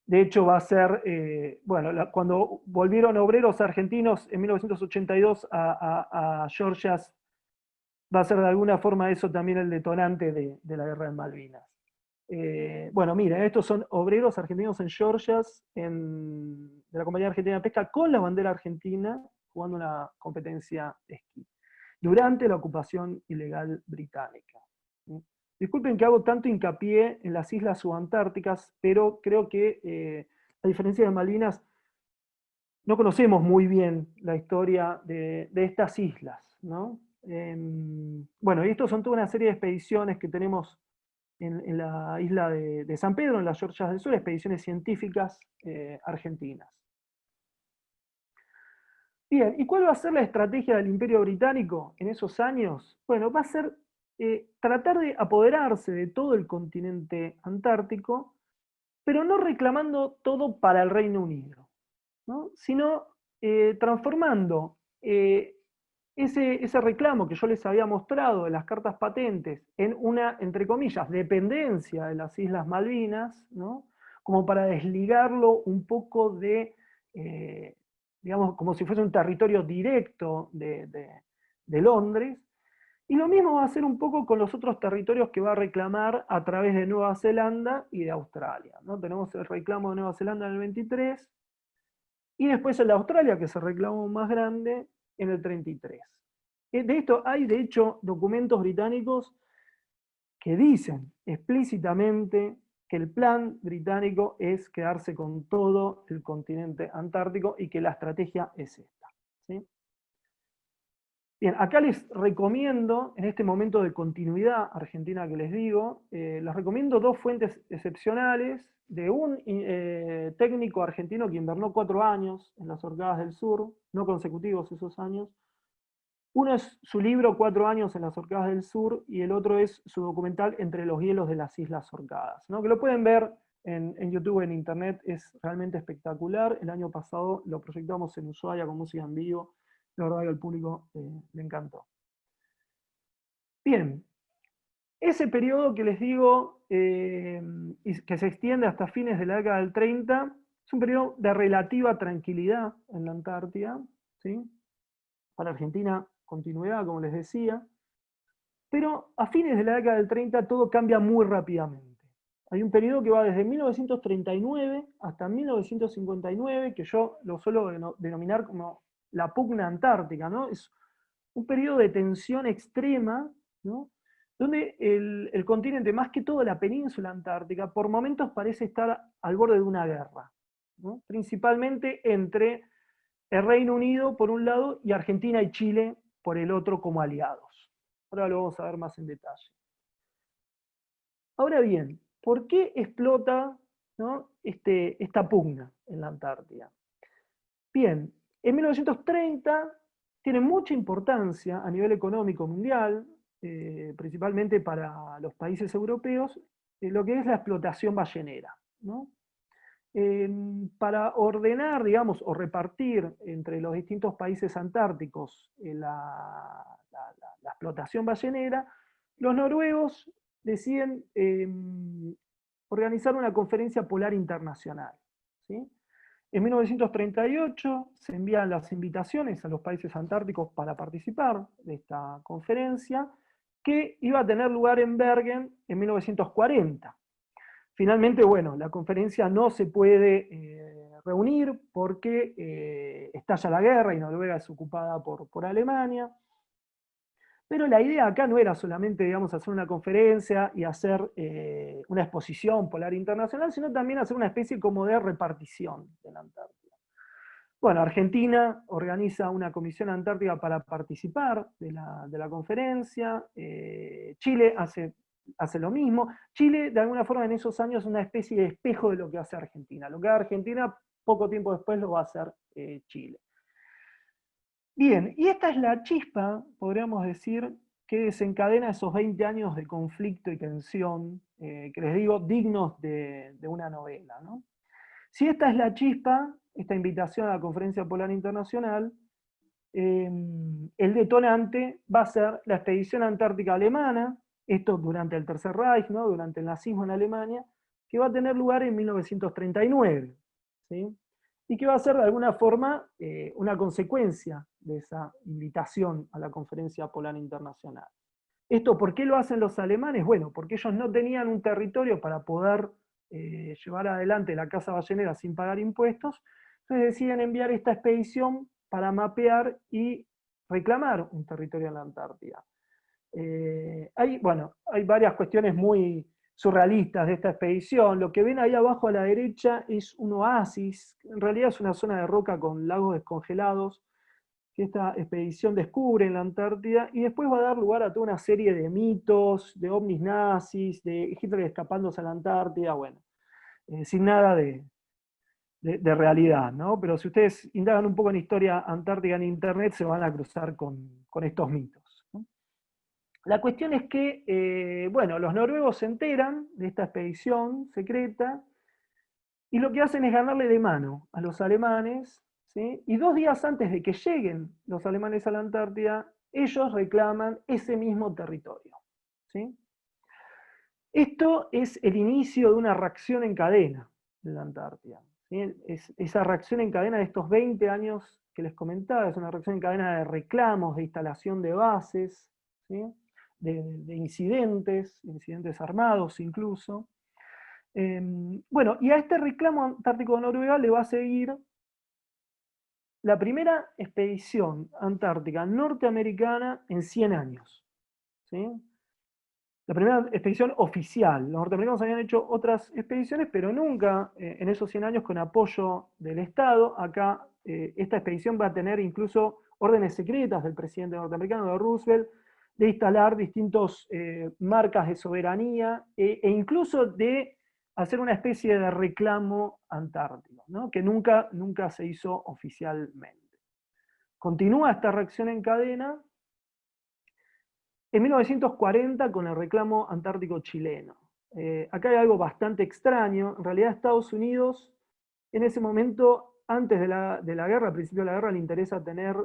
De hecho, va a ser, bueno, cuando volvieron obreros argentinos en 1982 a Georgias, va a ser de alguna forma eso también el detonante de la guerra de Malvinas. Bueno, miren, estos son obreros argentinos en Georgias, de la Compañía Argentina de Pesca, con la bandera argentina, jugando una competencia de esquí, durante la ocupación ilegal británica. Disculpen que hago tanto hincapié en las islas subantárticas, pero creo que, a diferencia de Malvinas, no conocemos muy bien la historia de estas islas, ¿no? Bueno, y estos son toda una serie de expediciones que tenemos en la isla de San Pedro, en las Georgias del Sur, expediciones científicas argentinas. Bien, ¿y cuál va a ser la estrategia del Imperio Británico en esos años? Bueno, va a ser tratar de apoderarse de todo el continente antártico, pero no reclamando todo para el Reino Unido, ¿no? Sino transformando ese reclamo que yo les había mostrado de las cartas patentes en una, entre comillas, dependencia de las Islas Malvinas, ¿no? Como para desligarlo un poco digamos, como si fuese un territorio directo de Londres. Y lo mismo va a hacer un poco con los otros territorios que va a reclamar a través de Nueva Zelanda y de Australia, ¿no? Tenemos el reclamo de Nueva Zelanda en el 23, y después el de Australia, que se reclamó más grande, en el 33. De esto hay, de hecho, documentos británicos que dicen explícitamente que el plan británico es quedarse con todo el continente antártico y que la estrategia es esta, ¿sí? Bien, acá les recomiendo, en este momento de continuidad argentina que les digo, les recomiendo dos fuentes excepcionales de un técnico argentino que invernó 4 años en las Orcadas del Sur, no consecutivos esos años. Uno es su libro 4 años en las Orcadas del Sur y el otro es su documental Entre los hielos de las Islas Orcadas, ¿no? Que lo pueden ver en YouTube, en internet, es realmente espectacular. El año pasado lo proyectamos en Ushuaia con música en vivo. La verdad que al público le encantó. Bien, ese periodo que les digo y que se extiende hasta fines de la década del 30, es un periodo de relativa tranquilidad en la Antártida, ¿sí? Para Argentina, continuidad, como les decía, pero a fines de la década del 30 todo cambia muy rápidamente. Hay un periodo que va desde 1939 hasta 1959, que yo lo suelo denominar como la pugna antártica, ¿no? Es un periodo de tensión extrema, ¿no? Donde el continente, más que todo la península antártica, por momentos parece estar al borde de una guerra, ¿no? Principalmente entre el Reino Unido por un lado y Argentina y Chile por el otro como aliados. Ahora lo vamos a ver más en detalle. Ahora bien, ¿por qué explota, ¿no? esta pugna en la Antártida? Bien, en 1930 tiene mucha importancia a nivel económico mundial, principalmente para los países europeos, lo que es la explotación ballenera, ¿no? Para ordenar, digamos, o repartir entre los distintos países antárticos la explotación ballenera, los noruegos deciden organizar una conferencia polar internacional, ¿sí? En 1938 se envían las invitaciones a los países antárticos para participar de esta conferencia, que iba a tener lugar en Bergen en 1940. Finalmente, bueno, la conferencia no se puede reunir porque estalla la guerra y Noruega es ocupada por Alemania. Pero la idea acá no era solamente, digamos, hacer una conferencia y hacer una exposición polar internacional, sino también hacer una especie como de repartición de la Antártida. Bueno, Argentina organiza una comisión antártica para participar de la conferencia, Chile hace lo mismo. Chile, de alguna forma, en esos años es una especie de espejo de lo que hace Argentina. Lo que hace Argentina, poco tiempo después lo va a hacer Chile. Bien, y esta es la chispa, podríamos decir, que desencadena esos 20 años de conflicto y tensión, que les digo, dignos de una novela, ¿no? Si esta es la chispa, esta invitación a la Conferencia Polar Internacional, el detonante va a ser la expedición antártica alemana, esto durante el Tercer Reich, ¿no? Durante el nazismo en Alemania, que va a tener lugar en 1939, ¿sí? Y que va a ser de alguna forma una consecuencia de esa invitación a la Conferencia Polar Internacional. ¿Esto por qué lo hacen los alemanes? Bueno, porque ellos no tenían un territorio para poder llevar adelante la caza ballenera sin pagar impuestos, entonces deciden enviar esta expedición para mapear y reclamar un territorio en la Antártida. Hay varias cuestiones muy surrealistas de esta expedición. Lo que ven ahí abajo a la derecha es un oasis, en realidad es una zona de roca con lagos descongelados, que esta expedición descubre en la Antártida, y después va a dar lugar a toda una serie de mitos, de ovnis nazis, de Hitler escapándose a la Antártida, bueno, sin nada de realidad, ¿no? Pero si ustedes indagan un poco en historia antártica en internet, se van a cruzar con estos mitos, ¿no? La cuestión es que, bueno, los noruegos se enteran de esta expedición secreta, y lo que hacen es ganarle de mano a los alemanes, ¿sí? Y 2 días antes de que lleguen los alemanes a la Antártida, ellos reclaman ese mismo territorio, ¿sí? Esto es el inicio de una reacción en cadena de la Antártida, ¿sí? Esa reacción en cadena de estos 20 años que les comentaba, es una reacción en cadena de reclamos, de instalación de bases, ¿sí? de incidentes armados incluso. Bueno, y a este reclamo antártico de Noruega le va a seguir la primera expedición antártica norteamericana en 100 años, ¿sí? La primera expedición oficial. Los norteamericanos habían hecho otras expediciones, pero nunca en esos 100 años con apoyo del Estado. Acá esta expedición va a tener incluso órdenes secretas del presidente norteamericano, de Roosevelt, de instalar distintos marcas de soberanía e incluso de hacer una especie de reclamo antártico, ¿no? Que nunca se hizo oficialmente. Continúa esta reacción en cadena en 1940 con el reclamo antártico chileno. Acá hay algo bastante extraño. En realidad Estados Unidos, en ese momento, antes de la guerra, al principio de la guerra, le interesa tener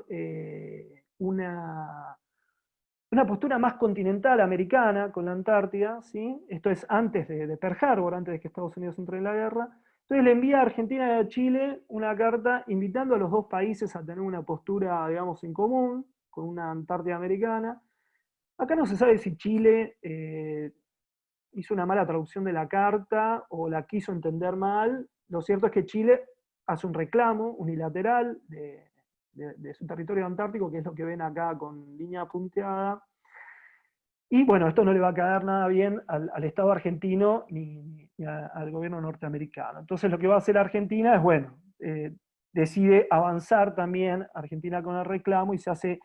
una postura más continental americana con la Antártida, ¿sí? Esto es antes de Pearl Harbor, antes de que Estados Unidos entre en la guerra. Entonces le envía a Argentina y a Chile una carta invitando a los dos países a tener una postura, digamos, en común, con una Antártida americana. Acá no se sabe si Chile hizo una mala traducción de la carta o la quiso entender mal. Lo cierto es que Chile hace un reclamo unilateral de su territorio antártico, que es lo que ven acá con línea punteada. Y bueno, esto no le va a caer nada bien al Estado argentino ni al gobierno norteamericano. Entonces lo que va a hacer Argentina es, bueno, decide avanzar también Argentina con el reclamo y se hace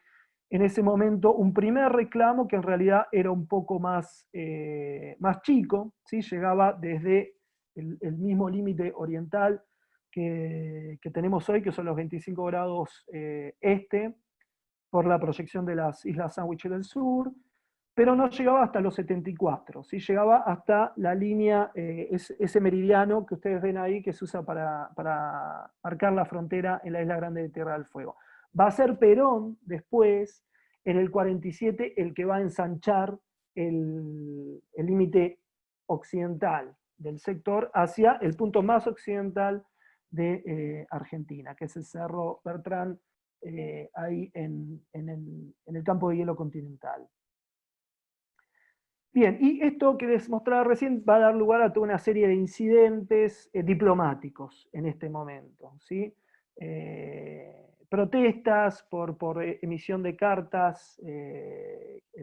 en ese momento un primer reclamo que en realidad era un poco más, más chico, ¿sí? Llegaba desde el mismo límite oriental que tenemos hoy, que son los 25 grados este, por la proyección de las Islas Sandwich del Sur, pero no llegaba hasta los 74, ¿sí? Llegaba hasta la línea, ese meridiano que ustedes ven ahí, que se usa para marcar la frontera en la Isla Grande de Tierra del Fuego. Va a ser Perón después, en el 47, el que va a ensanchar el límite occidental del sector hacia el punto más occidental de Argentina, que es el Cerro Bertrán, ahí en el campo de hielo continental. Bien, y esto que les mostraba recién va a dar lugar a toda una serie de incidentes diplomáticos en este momento, ¿sí? Protestas por emisión de cartas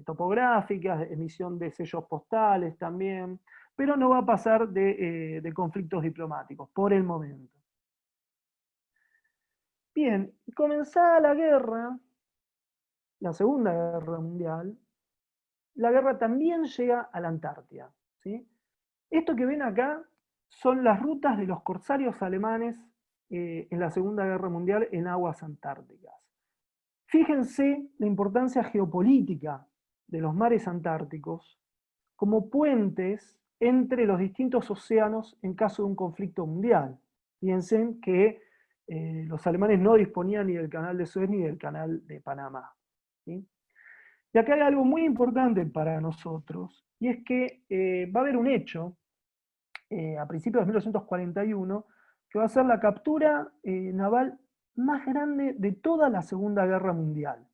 topográficas, emisión de sellos postales también, pero no va a pasar de conflictos diplomáticos por el momento. Bien, comenzada la guerra, la Segunda Guerra Mundial, la guerra también llega a la Antártida, ¿sí? Esto que ven acá son las rutas de los corsarios alemanes en la Segunda Guerra Mundial en aguas antárticas. Fíjense la importancia geopolítica de los mares antárticos como puentes entre los distintos océanos en caso de un conflicto mundial. Fíjense que los alemanes no disponían ni del canal de Suez ni del canal de Panamá, ¿sí? Y acá hay algo muy importante para nosotros, y es que va a haber un hecho a principios de 1941 que va a ser la captura naval más grande de toda la Segunda Guerra Mundial,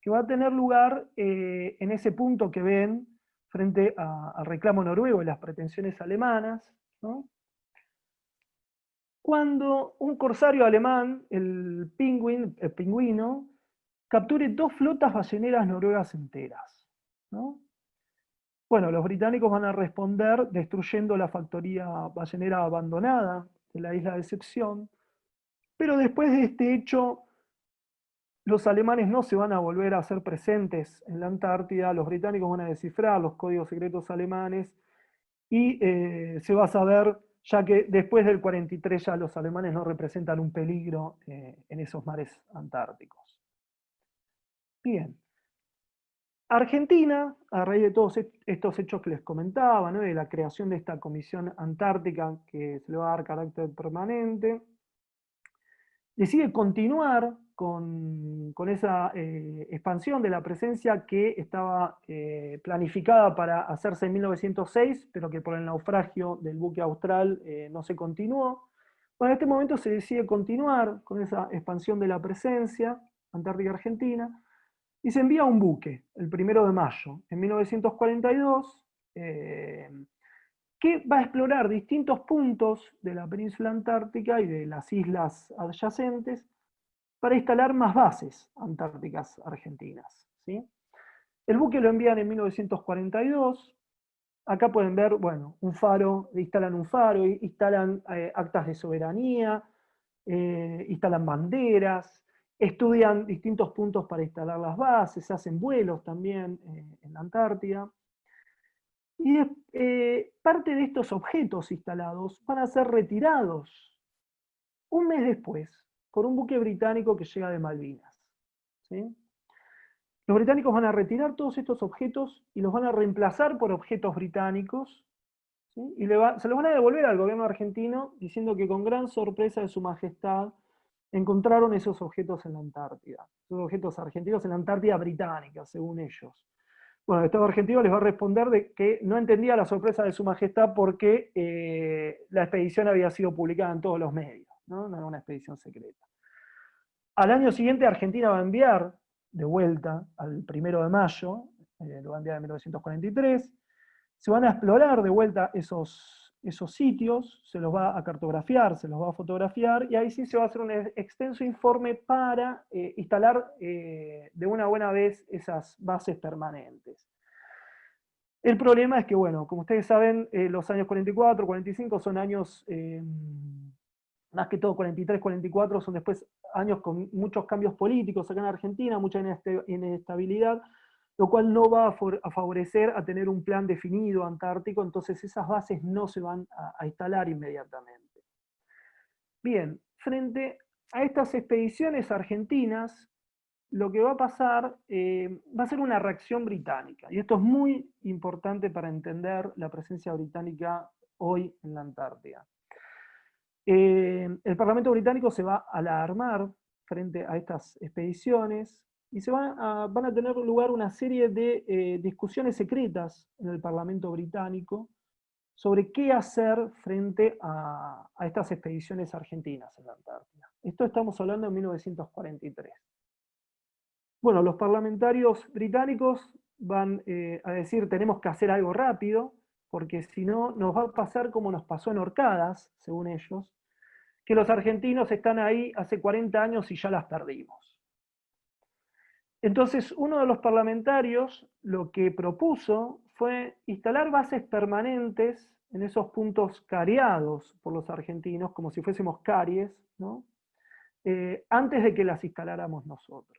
que va a tener lugar en ese punto que ven frente al reclamo noruego y las pretensiones alemanas, ¿no? Cuando un corsario alemán, el Pingüino, capture dos flotas balleneras noruegas enteras, ¿no? Bueno, los británicos van a responder destruyendo la factoría ballenera abandonada de la isla de Decepción, pero después de este hecho, los alemanes no se van a volver a hacer presentes en la Antártida, los británicos van a descifrar los códigos secretos alemanes y se va a saber, ya que después del 43 ya los alemanes no representan un peligro en esos mares antárticos. Bien. Argentina, a raíz de todos estos hechos que les comentaba, ¿no? De la creación de esta comisión antártica que se le va a dar carácter permanente, decide continuar con esa expansión de la presencia que estaba planificada para hacerse en 1906, pero que por el naufragio del buque austral no se continuó. Bueno, en este momento se decide continuar con esa expansión de la presencia antártica argentina, y se envía un buque, el 1 de mayo, en 1942, que va a explorar distintos puntos de la península antártica y de las islas adyacentes para instalar más bases antárticas argentinas, ¿sí? El buque lo envían en 1942. Acá pueden ver, bueno, un faro, instalan un faro, instalan actas de soberanía, instalan banderas, estudian distintos puntos para instalar las bases, hacen vuelos también en la Antártida. Y parte de estos objetos instalados van a ser retirados un mes después por un buque británico que llega de Malvinas, ¿sí? Los británicos van a retirar todos estos objetos y los van a reemplazar por objetos británicos, ¿sí? Y se los van a devolver al gobierno argentino diciendo que con gran sorpresa de su majestad encontraron esos objetos en la Antártida, esos objetos argentinos en la Antártida británica, según ellos. Bueno, el Estado argentino les va a responder de que no entendía la sorpresa de su majestad porque la expedición había sido publicada en todos los medios, ¿no? No era una expedición secreta. Al año siguiente Argentina va a enviar de vuelta al 1 de mayo, lo va a enviar en 1943, se van a explorar de vuelta esos sitios, se los va a cartografiar, se los va a fotografiar, y ahí sí se va a hacer un extenso informe para instalar de una buena vez esas bases permanentes. El problema es que, bueno, como ustedes saben, los años 44, 45 son años, más que todo 43, 44, son después años con muchos cambios políticos acá en Argentina, mucha inestabilidad, lo cual no va a favorecer a tener un plan definido antártico, entonces esas bases no se van a instalar inmediatamente. Bien, frente a estas expediciones argentinas, lo que va a pasar va a ser una reacción británica, y esto es muy importante para entender la presencia británica hoy en la Antártida. El Parlamento británico se va a alarmar frente a estas expediciones y van a tener lugar una serie de discusiones secretas en el Parlamento británico sobre qué hacer frente a estas expediciones argentinas en la Antártida. Esto estamos hablando de 1943. Bueno, los parlamentarios británicos van a decir tenemos que hacer algo rápido, porque si no nos va a pasar como nos pasó en Orcadas, según ellos, que los argentinos están ahí hace 40 años y ya las perdimos. Entonces, uno de los parlamentarios lo que propuso fue instalar bases permanentes en esos puntos cariados por los argentinos, como si fuésemos caries, ¿no? Antes de que las instaláramos nosotros.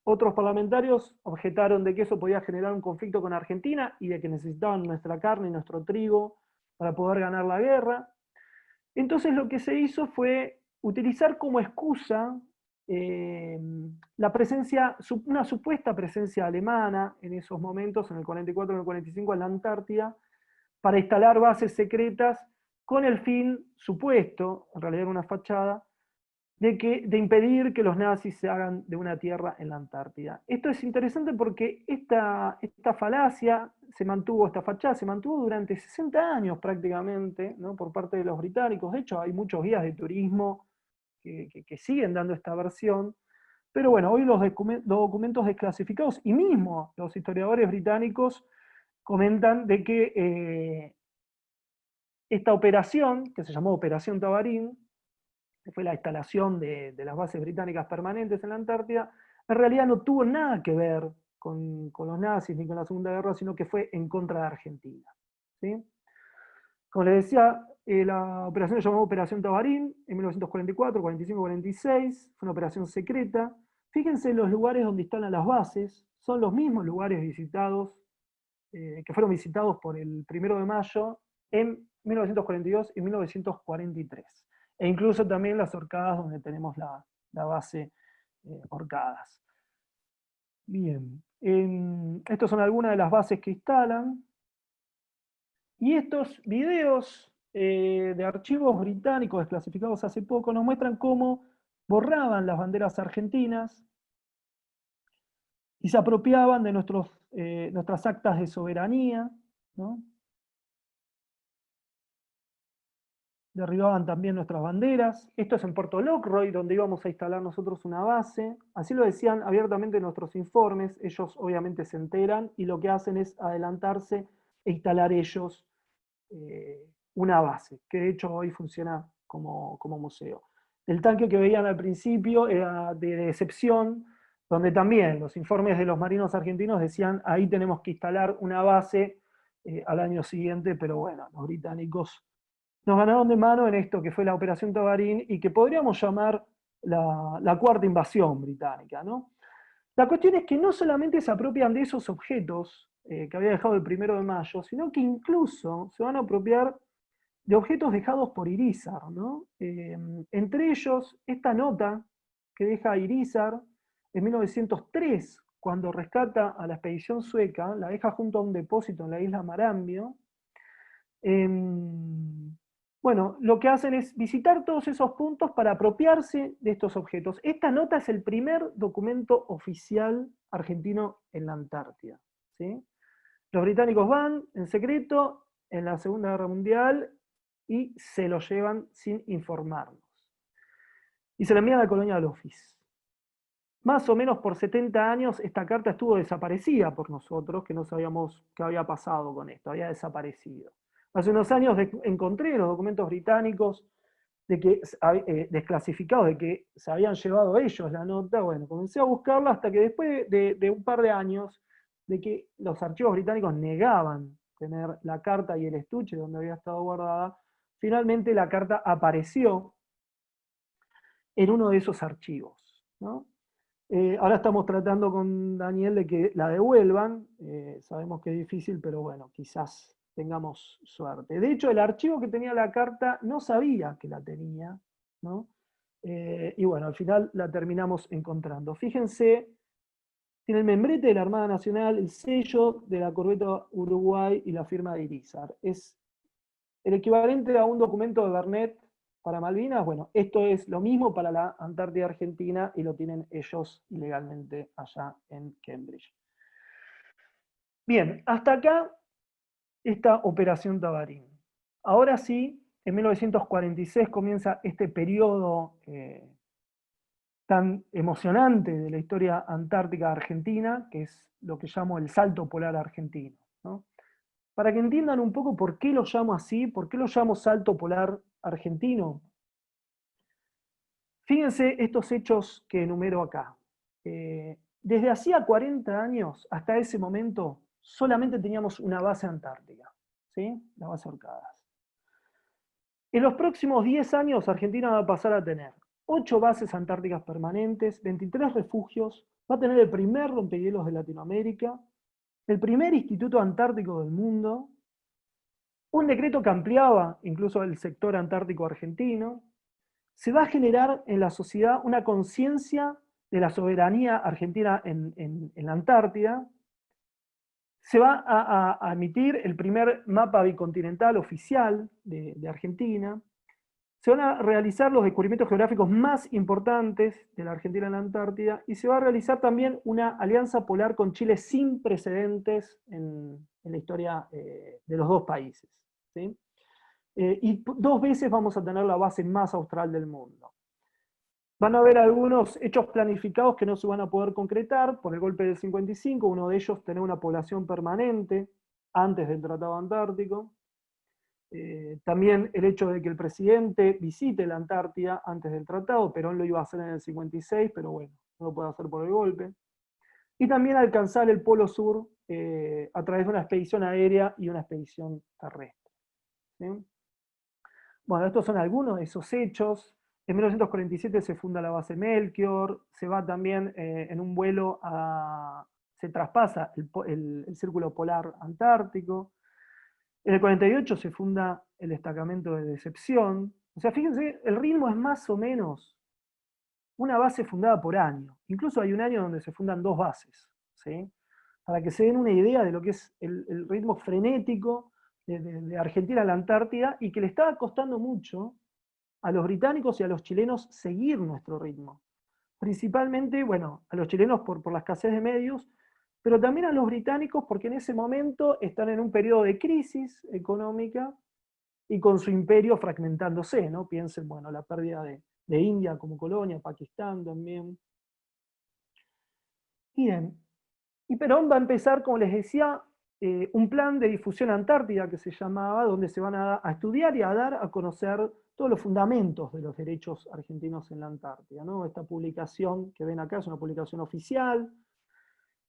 Otros parlamentarios objetaron de que eso podía generar un conflicto con Argentina y de que necesitaban nuestra carne y nuestro trigo para poder ganar la guerra. Entonces lo que se hizo fue utilizar como excusa la presencia, una supuesta presencia alemana en esos momentos, en el 44 y en el 45, en la Antártida, para instalar bases secretas con el fin supuesto, en realidad era una fachada, de impedir que los nazis se hagan de una tierra en la Antártida. Esto es interesante porque esta falacia se mantuvo, esta fachada se mantuvo durante 60 años prácticamente, ¿no? Por parte de los británicos. De hecho, hay muchos guías de turismo que siguen dando esta versión. Pero bueno, hoy los documentos desclasificados y mismo los historiadores británicos comentan de que esta operación, que se llamó Operación Tabarín, que fue la instalación de las bases británicas permanentes en la Antártida, en realidad no tuvo nada que ver con los nazis ni con la Segunda Guerra, sino que fue en contra de Argentina. ¿Sí? Como les decía, la operación se llamó Operación Tabarín en 1944, 45, 46, fue una operación secreta. Fíjense los lugares donde instalan las bases, son los mismos lugares visitados, que fueron visitados por el 1 de mayo en 1942 y 1943. E incluso también las Orcadas, donde tenemos la base Orcadas. Bien, estas son algunas de las bases que instalan. Y estos videos de archivos británicos desclasificados hace poco nos muestran cómo borraban las banderas argentinas y se apropiaban de nuestras actas de soberanía, ¿no? Derribaban también nuestras banderas. Esto es en Puerto Lockroy, donde íbamos a instalar nosotros una base. Así lo decían abiertamente en nuestros informes. Ellos obviamente se enteran y lo que hacen es adelantarse e instalar ellos una base, que de hecho hoy funciona como museo. El tanque que veían al principio era de Decepción, donde también los informes de los marinos argentinos decían ahí tenemos que instalar una base al año siguiente, pero bueno, los británicos nos ganaron de mano en esto que fue la Operación Tabarín y que podríamos llamar la cuarta invasión británica, ¿no? La cuestión es que no solamente se apropian de esos objetos que había dejado el 1 de mayo, sino que incluso se van a apropiar de objetos dejados por Irízar, ¿no? Entre ellos, esta nota que deja Irízar en 1903, cuando rescata a la expedición sueca, la deja junto a un depósito en la isla Marambio. Bueno, lo que hacen es visitar todos esos puntos para apropiarse de estos objetos. Esta nota es el primer documento oficial argentino en la Antártida. ¿sí? Los británicos van en secreto en la Segunda Guerra Mundial y se lo llevan sin informarnos. Y se lo envían al Colonial Office. Más o menos por 70 años esta carta estuvo desaparecida por nosotros, que no sabíamos qué había pasado con esto, había desaparecido. Hace unos años encontré los documentos británicos de que, desclasificados, de que se habían llevado ellos la nota. Bueno, comencé a buscarla hasta que después de un par de años de que los archivos británicos negaban tener la carta y el estuche donde había estado guardada, finalmente la carta apareció en uno de esos archivos, ¿no? Ahora estamos tratando con Daniel de que la devuelvan. Sabemos que es difícil, pero bueno, quizás tengamos suerte. De hecho, el archivo que tenía la carta no sabía que la tenía, ¿no? Y bueno, al final la terminamos encontrando. Fíjense, tiene el membrete de la Armada Nacional, el sello de la corbeta Uruguay y la firma de Irizar. Es el equivalente a un documento de Bernet para Malvinas. Bueno, esto es lo mismo para la Antártida Argentina y lo tienen ellos ilegalmente allá en Cambridge. Bien, hasta acá esta Operación Tabarín. Ahora sí, en 1946 comienza este periodo tan emocionante de la historia antártica argentina, que es lo que llamo el salto polar argentino, ¿no? Para que entiendan un poco por qué lo llamo así, por qué lo llamo salto polar argentino, fíjense estos hechos que enumero acá. Desde hacía 40 años hasta ese momento solamente teníamos una base antártica, ¿sí? La base Orcadas. En los próximos 10 años Argentina va a pasar a tener 8 bases antárticas permanentes, 23 refugios, va a tener el primer rompehielos de Latinoamérica, el primer instituto antártico del mundo, un decreto que ampliaba incluso el sector antártico argentino. Se va a generar en la sociedad una conciencia de la soberanía argentina en la Antártida. Se va a emitir el primer mapa bicontinental oficial de Argentina. Se van a realizar los descubrimientos geográficos más importantes de la Argentina en la Antártida y se va a realizar también una alianza polar con Chile sin precedentes en la historia de los dos países, ¿sí? Y 2 veces vamos a tener la base más austral del mundo. Van a haber algunos hechos planificados que no se van a poder concretar por el golpe del 55, uno de ellos tener una población permanente antes del Tratado Antártico. También el hecho de que el presidente visite la Antártida antes del tratado. Perón lo iba a hacer en el 56, pero bueno, no lo puede hacer por el golpe. Y también alcanzar el Polo Sur a través de una expedición aérea y una expedición terrestre, ¿sí? Bueno, estos son algunos de esos hechos. En 1947 se funda la base Melchior, se va también en un vuelo se traspasa el círculo polar antártico. En el 48 se funda el destacamento de Decepción. O sea, fíjense, el ritmo es más o menos una base fundada por año. Incluso hay un año donde se fundan 2 bases, ¿sí? Para que se den una idea de lo que es el ritmo frenético de Argentina a la Antártida, y que le estaba costando mucho a los británicos y a los chilenos seguir nuestro ritmo. Principalmente, bueno, a los chilenos por la escasez de medios, pero también a los británicos porque en ese momento están en un periodo de crisis económica y con su imperio fragmentándose, ¿no? Piensen, bueno, la pérdida de India como colonia, Pakistán también. Bien, y Perón va a empezar, como les decía, un plan de difusión antártida que se llamaba, donde se van a estudiar y a dar a conocer todos los fundamentos de los derechos argentinos en la Antártida, ¿no? Esta publicación que ven acá es una publicación oficial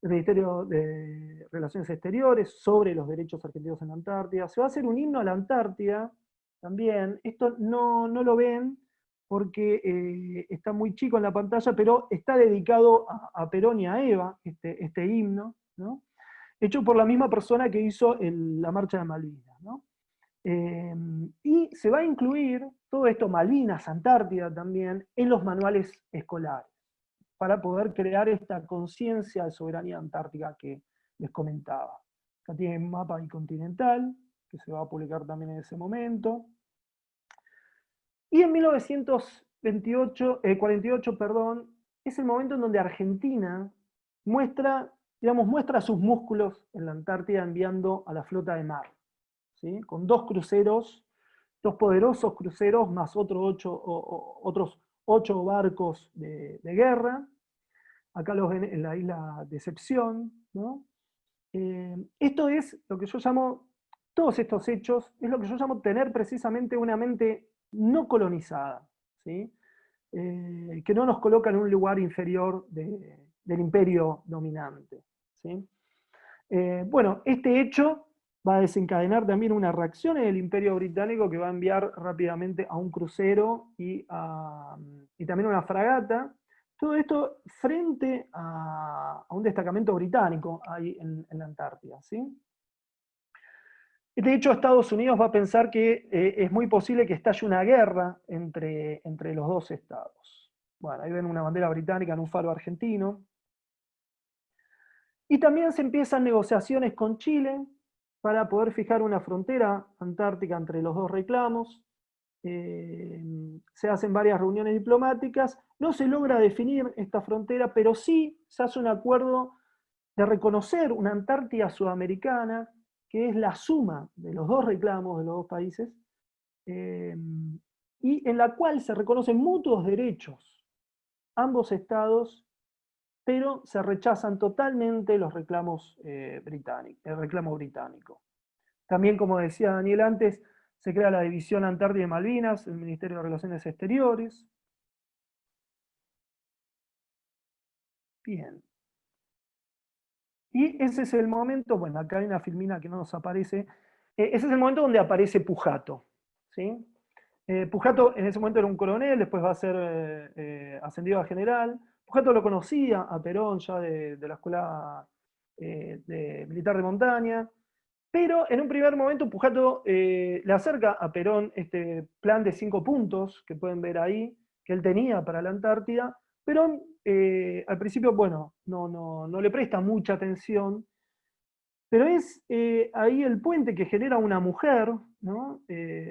del Ministerio de Relaciones Exteriores sobre los derechos argentinos en la Antártida. Se va a hacer un himno a la Antártida también. Esto no lo ven porque está muy chico en la pantalla, pero está dedicado a Perón y a Eva, este himno, ¿no? Hecho por la misma persona que hizo la Marcha de Malvinas, ¿no? Y se va a incluir todo esto, Malvinas, Antártida también, en los manuales escolares, para poder crear esta conciencia de soberanía antártica que les comentaba. Acá tienen un mapa bicontinental, que se va a publicar también en ese momento. Y en 1948, 48, perdón, es el momento en donde Argentina muestra digamos, muestra sus músculos en la Antártida enviando a la flota de mar, ¿sí? Con dos cruceros, dos poderosos cruceros, más otros 8 barcos de guerra. Acá los ven en la isla Decepción, ¿no? Esto es lo que yo llamo, todos estos hechos, es lo que yo llamo tener precisamente una mente no colonizada, ¿sí? Que no nos coloca en un lugar inferior del imperio dominante, ¿sí? Bueno, este hecho va a desencadenar también una reacción en el imperio británico que va a enviar rápidamente a un crucero y también una fragata. Todo esto frente a un destacamento británico ahí en la Antártida, ¿sí? De hecho, Estados Unidos va a pensar que es muy posible que estalle una guerra entre los dos estados. Bueno, ahí ven una bandera británica en un faro argentino. Y también se empiezan negociaciones con Chile para poder fijar una frontera antártica entre los dos reclamos. Se hacen varias reuniones diplomáticas. No se logra definir esta frontera, pero sí se hace un acuerdo de reconocer una Antártida sudamericana, que es la suma de los dos reclamos de los dos países, y en la cual se reconocen mutuos derechos ambos estados, pero se rechazan totalmente los reclamos británicos, el reclamo británico. También, como decía Daniel antes, se crea la División Antártida y Malvinas, el Ministerio de Relaciones Exteriores. Bien. Y ese es el momento, bueno, acá hay una filmina que no nos aparece, ese es el momento donde aparece Pujato, ¿sí? Pujato en ese momento era un coronel, después va a ser ascendido a general. Pujato lo conocía a Perón ya de la escuela militar de montaña, pero en un primer momento Pujato le acerca a Perón este plan de 5 puntos que pueden ver ahí, que él tenía para la Antártida. Perón al principio, bueno, no le presta mucha atención, pero es ahí el puente que genera una mujer, ¿no?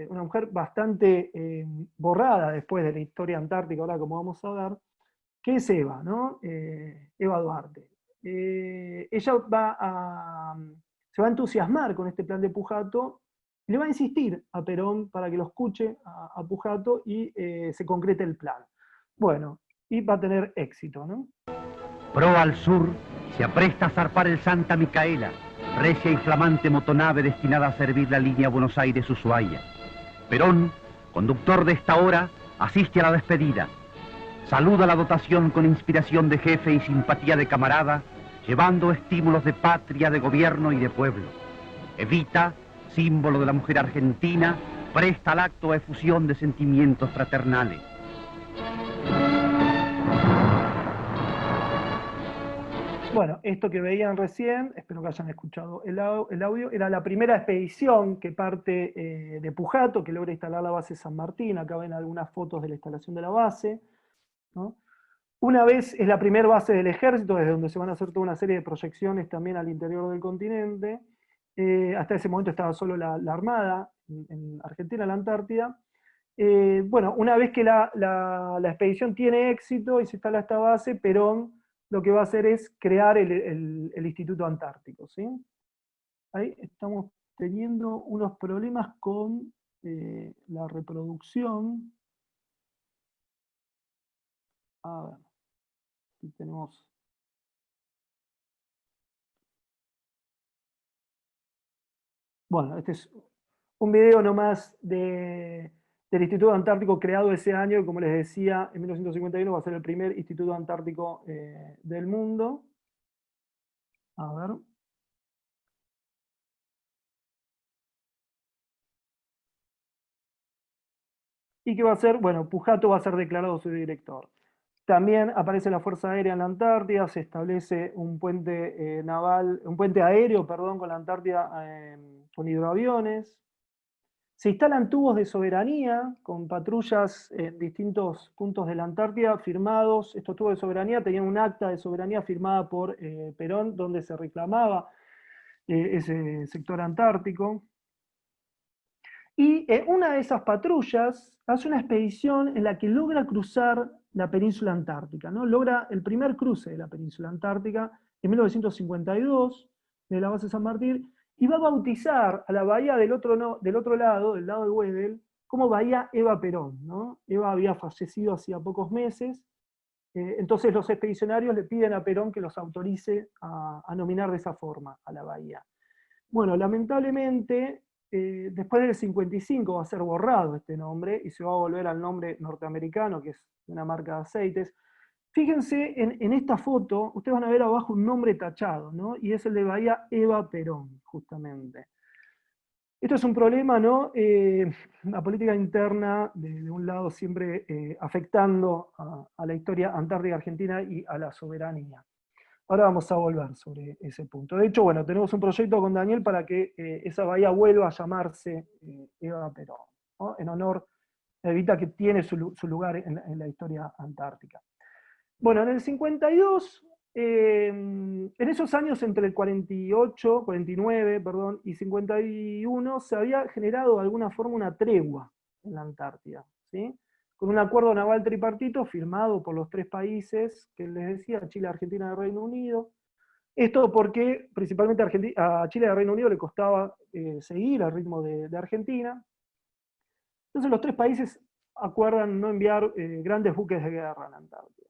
Una mujer bastante borrada después de la historia antártica, ahora como vamos a ver, que es Eva, ¿no? Eva Duarte. Ella se va a entusiasmar con este plan de Pujato y le va a insistir a Perón para que lo escuche a Pujato y se concrete el plan. Bueno, y va a tener éxito, ¿no? Proa al sur se apresta a zarpar el Santa Micaela, recia y flamante motonave destinada a servir la línea Buenos Aires-Ushuaia. Perón, conductor de esta hora, asiste a la despedida. Saluda la dotación con inspiración de jefe y simpatía de camarada, llevando estímulos de patria, de gobierno y de pueblo. Evita, símbolo de la mujer argentina, presta al acto efusión de sentimientos fraternales. Bueno, esto que veían recién, espero que hayan escuchado el audio, era la primera expedición que parte de Pujato, que logra instalar la base San Martín. Acá ven algunas fotos de la instalación de la base, ¿no? Una vez es la primera base del ejército, desde donde se van a hacer toda una serie de proyecciones también al interior del continente. Hasta ese momento estaba solo la Armada en Argentina, en la Antártida. Bueno, una vez que la expedición tiene éxito y se instala esta base, Perón lo que va a hacer es crear el Instituto Antártico, ¿sí? Ahí estamos teniendo unos problemas con la reproducción. A ver, aquí tenemos... Bueno, este es un video nomás del Instituto Antártico creado ese año, y como les decía, en 1951 va a ser el primer Instituto Antártico del mundo. A ver. ¿Y qué va a hacer? Bueno, Pujato va a ser declarado su director. También aparece la Fuerza Aérea en la Antártida, se establece un puente naval, un puente aéreo, perdón, con la Antártida con hidroaviones. Se instalan tubos de soberanía con patrullas en distintos puntos de la Antártida firmados. Estos tubos de soberanía tenían un acta de soberanía firmada por Perón, donde se reclamaba ese sector antártico. Y una de esas patrullas hace una expedición en la que logra cruzar la península antártica, ¿no? Logra el primer cruce de la península antártica en 1952, de la base San Martín, y va a bautizar a la bahía del otro lado, del lado de Weddell, como Bahía Eva Perón, ¿no? Eva había fallecido hacía pocos meses, entonces los expedicionarios le piden a Perón que los autorice a nominar de esa forma a la bahía. Bueno, lamentablemente, después del 55 va a ser borrado este nombre y se va a volver al nombre norteamericano, que es una marca de aceites. Fíjense en esta foto, ustedes van a ver abajo un nombre tachado, ¿no? Y es el de Bahía Eva Perón, justamente. Esto es un problema, ¿no? La política interna, de un lado, siempre afectando a la historia antártica argentina y a la soberanía. Ahora vamos a volver sobre ese punto. De hecho, bueno, tenemos un proyecto con Daniel para que esa bahía vuelva a llamarse Eva Perón, ¿no? En honor a Evita, que tiene su lugar en la historia antártica. Bueno, en el 52, en esos años entre el 49, perdón, y 51, se había generado de alguna forma una tregua en la Antártida, ¿sí? Con un acuerdo naval tripartito firmado por los tres países que les decía, Chile, Argentina y Reino Unido. Esto porque principalmente a Chile y al Reino Unido le costaba seguir al ritmo de Argentina. Entonces los tres países acuerdan no enviar grandes buques de guerra a la Antártida.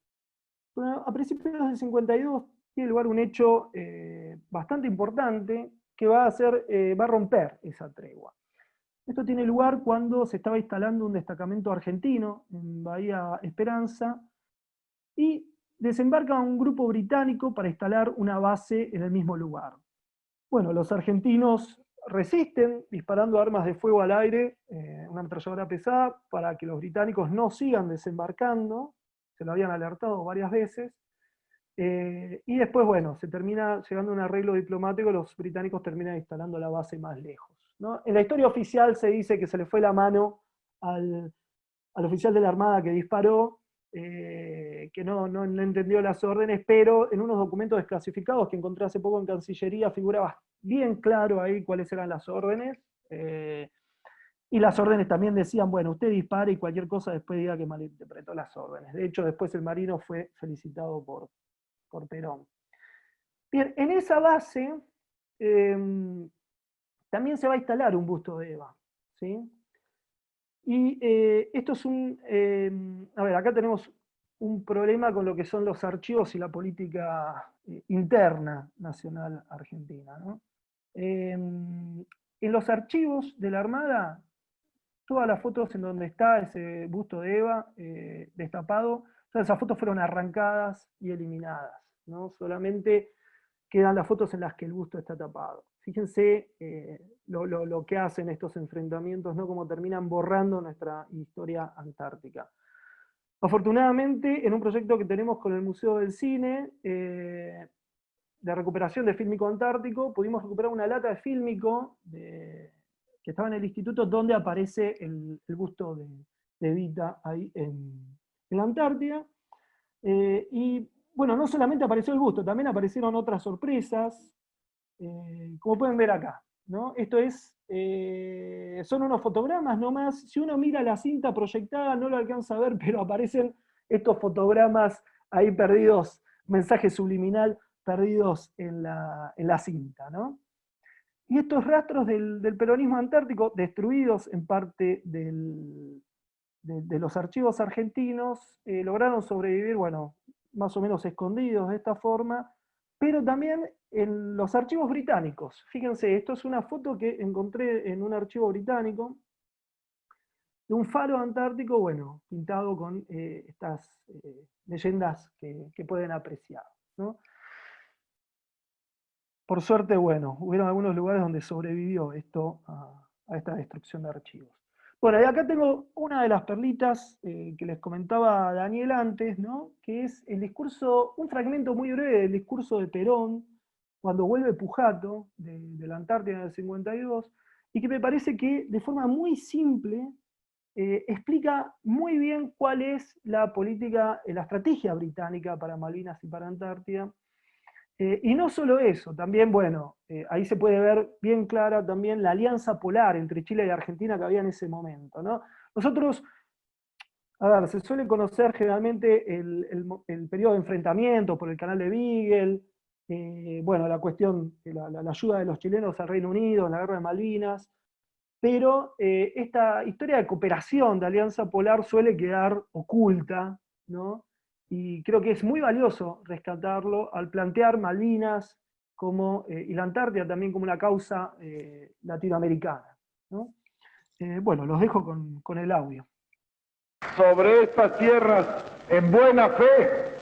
Bueno, a principios del 52 tiene lugar un hecho bastante importante que va a romper esa tregua. Esto tiene lugar cuando se estaba instalando un destacamento argentino en Bahía Esperanza y desembarca un grupo británico para instalar una base en el mismo lugar. Bueno, los argentinos resisten disparando armas de fuego al aire, una ametralladora pesada, para que los británicos no sigan desembarcando, se lo habían alertado varias veces, y después, bueno, se termina llegando a un arreglo diplomático, los británicos terminan instalando la base más lejos, ¿no? En la historia oficial se dice que se le fue la mano al oficial de la Armada que disparó, que no entendió las órdenes, pero en unos documentos desclasificados que encontré hace poco en Cancillería figuraba bien claro ahí cuáles eran las órdenes, y las órdenes también decían, bueno, usted dispare y cualquier cosa después diga que malinterpretó las órdenes. De hecho, después el marino fue felicitado por Perón. Bien, en esa base también se va a instalar un busto de Eva, ¿sí? Y esto es a ver, acá tenemos un problema con lo que son los archivos y la política interna nacional argentina, ¿no? En los archivos de la Armada, todas las fotos en donde está ese busto de Eva destapado, todas esas fotos fueron arrancadas y eliminadas, ¿no? Solamente quedan las fotos en las que el busto está tapado. Fíjense lo que hacen estos enfrentamientos, ¿no? Cómo terminan borrando nuestra historia antártica. Afortunadamente, en un proyecto que tenemos con el Museo del Cine, de recuperación de fílmico antártico, pudimos recuperar una lata de fílmico que estaba en el instituto donde aparece el busto de Evita ahí en la Antártida. Y bueno, no solamente apareció el busto, también aparecieron otras sorpresas, como pueden ver acá, ¿no? Esto son unos fotogramas nomás. Si uno mira la cinta proyectada no lo alcanza a ver, pero aparecen estos fotogramas ahí perdidos, mensaje subliminal, perdidos en la cinta, ¿no? Y estos rastros del peronismo antártico, destruidos en parte de los archivos argentinos, lograron sobrevivir, bueno, más o menos escondidos de esta forma, pero también en los archivos británicos. Fíjense, esto es una foto que encontré en un archivo británico, de un faro antártico, bueno, pintado con estas leyendas que pueden apreciar, ¿no? Por suerte, bueno, hubieron algunos lugares donde sobrevivió esto a esta destrucción de archivos. Bueno, y acá tengo una de las perlitas que les comentaba Daniel antes, ¿no? Que es el discurso, un fragmento muy breve del discurso de Perón, cuando vuelve Pujato de la Antártida en el 52, y que me parece que de forma muy simple explica muy bien cuál es la política, la estrategia británica para Malvinas y para Antártida. Y no solo eso, también, bueno, ahí se puede ver bien clara también la alianza polar entre Chile y Argentina que había en ese momento, ¿no? Nosotros, A ver, se suele conocer generalmente el periodo de enfrentamiento por el canal de Beagle, bueno, la cuestión, la ayuda de los chilenos al Reino Unido en la guerra de Malvinas, pero esta historia de cooperación de Alianza Polar suele quedar oculta, ¿no? Y creo que es muy valioso rescatarlo al plantear Malvinas como, y la Antártida también como una causa latinoamericana, ¿no? Bueno, los dejo con el audio. Sobre estas tierras, en buena fe,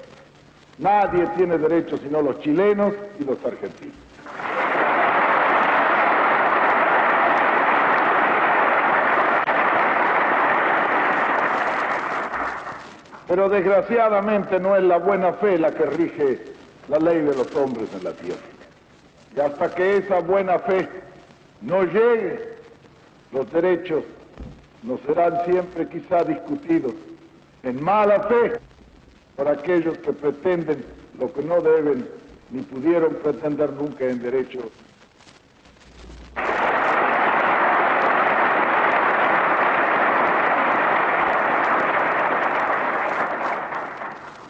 nadie tiene derecho sino los chilenos y los argentinos. Pero desgraciadamente no es la buena fe la que rige la ley de los hombres en la tierra. Y hasta que esa buena fe no llegue, los derechos no serán siempre quizá discutidos en mala fe por aquellos que pretenden lo que no deben ni pudieron pretender nunca en derecho.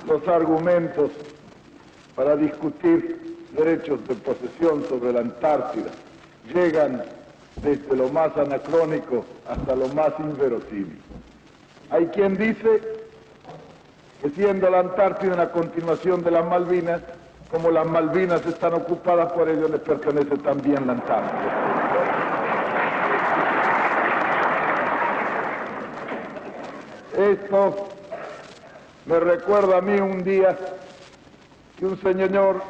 Los argumentos para discutir derechos de posesión sobre la Antártida llegan desde lo más anacrónico hasta lo más inverosímil. Hay quien dice que siendo la Antártida una continuación de las Malvinas, como las Malvinas están ocupadas por ellos, les pertenece también la Antártida. Esto me recuerda a mí un día que un señor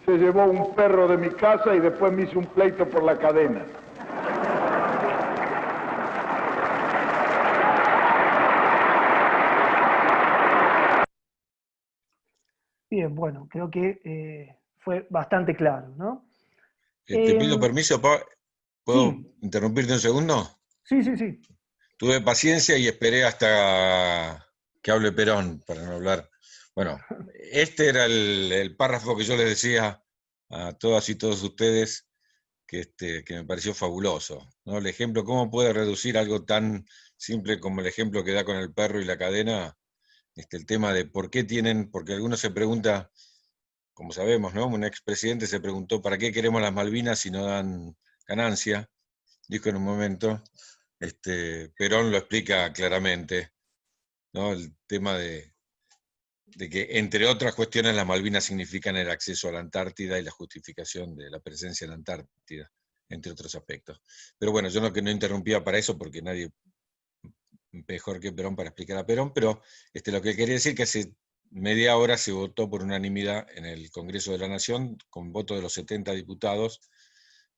se llevó un perro de mi casa y después me hizo un pleito por la cadena. Bien, bueno, creo que fue bastante claro, ¿no? Te pido permiso, ¿puedo Sí, interrumpirte un segundo? sí, sí, sí. Tuve paciencia y esperé hasta que hable Perón para no hablar. Bueno, este era el párrafo que yo les decía a todas y todos ustedes que me pareció fabuloso, ¿no? El ejemplo, cómo puede reducir algo tan simple como el ejemplo que da con el perro y la cadena, el tema de por qué tienen, porque algunos se pregunta, como sabemos, ¿no? Un expresidente se preguntó, ¿para qué queremos las Malvinas si no dan ganancia? Dijo en un momento, Perón lo explica claramente, ¿no? El tema de que, entre otras cuestiones, las Malvinas significan el acceso a la Antártida y la justificación de la presencia en la Antártida, entre otros aspectos. Pero bueno, yo no interrumpía para eso, porque nadie mejor que Perón para explicar a Perón, pero lo que quería decir que hace media hora se votó por unanimidad en el Congreso de la Nación, con voto de los 70 diputados,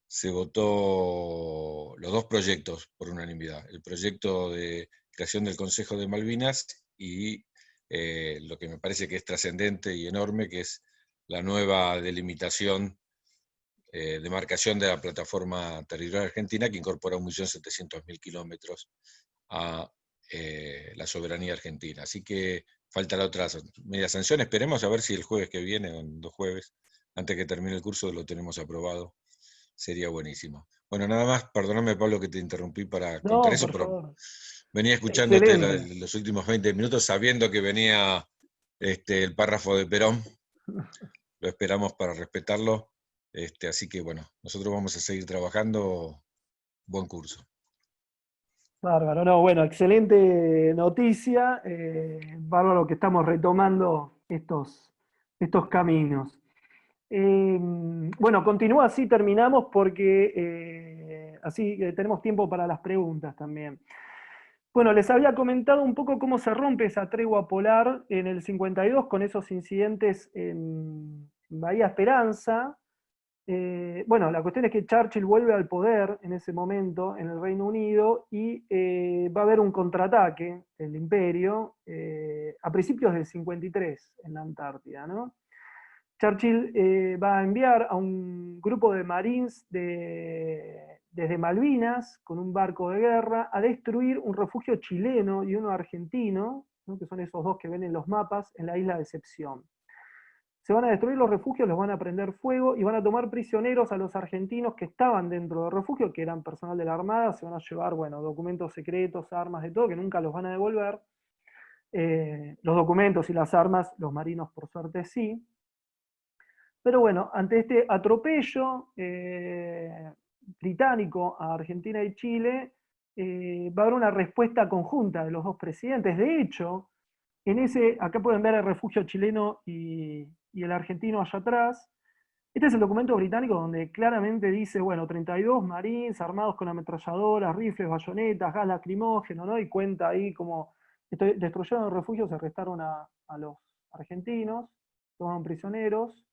se votó los dos proyectos por unanimidad, el proyecto de creación del Consejo de Malvinas y lo que me parece que es trascendente y enorme, que es la nueva delimitación, demarcación de la plataforma territorial argentina, que incorpora 1.700.000 kilómetros a la soberanía argentina. Así que falta la otra media sanción. Esperemos a ver si el jueves que viene, o en 2 jueves, antes que termine el curso, lo tenemos aprobado. Sería buenísimo. Bueno, nada más, perdóname, Pablo, que te interrumpí para contar No, eso, por pero favor. venía escuchándote Excelente. los últimos 20 minutos sabiendo que venía el párrafo de Perón. Lo esperamos para respetarlo. Así que bueno, nosotros vamos a seguir trabajando. Buen curso. Bárbaro, no, bueno, excelente noticia. Bárbaro que estamos retomando estos caminos. Bueno, continúa así, terminamos porque así tenemos tiempo para las preguntas también. Bueno, les había comentado un poco cómo se rompe esa tregua polar en el 52 con esos incidentes en Bahía Esperanza. Bueno, la cuestión es que Churchill vuelve al poder en ese momento en el Reino Unido y va a haber un contraataque del imperio a principios del 53 en la Antártida, ¿no? Churchill va a enviar a un grupo de marines desde Malvinas con un barco de guerra a destruir un refugio chileno y uno argentino, ¿no? Que son esos dos que ven en los mapas, en la isla de Decepción. Se van a destruir los refugios, los van a prender fuego y van a tomar prisioneros a los argentinos que estaban dentro del refugio, que eran personal de la Armada, se van a llevar, bueno, documentos secretos, armas, de todo, que nunca los van a devolver. Los documentos y las armas, los marinos por suerte sí. Pero bueno, ante este atropello británico a Argentina y Chile, va a haber una respuesta conjunta de los dos presidentes. De hecho, acá pueden ver el refugio chileno y el argentino allá atrás. Este es el documento británico donde claramente dice, bueno, 32 marines armados con ametralladoras, rifles, bayonetas, gas lacrimógeno, ¿no? Y cuenta ahí como destruyeron el refugio, se arrestaron a los argentinos, tomaron prisioneros.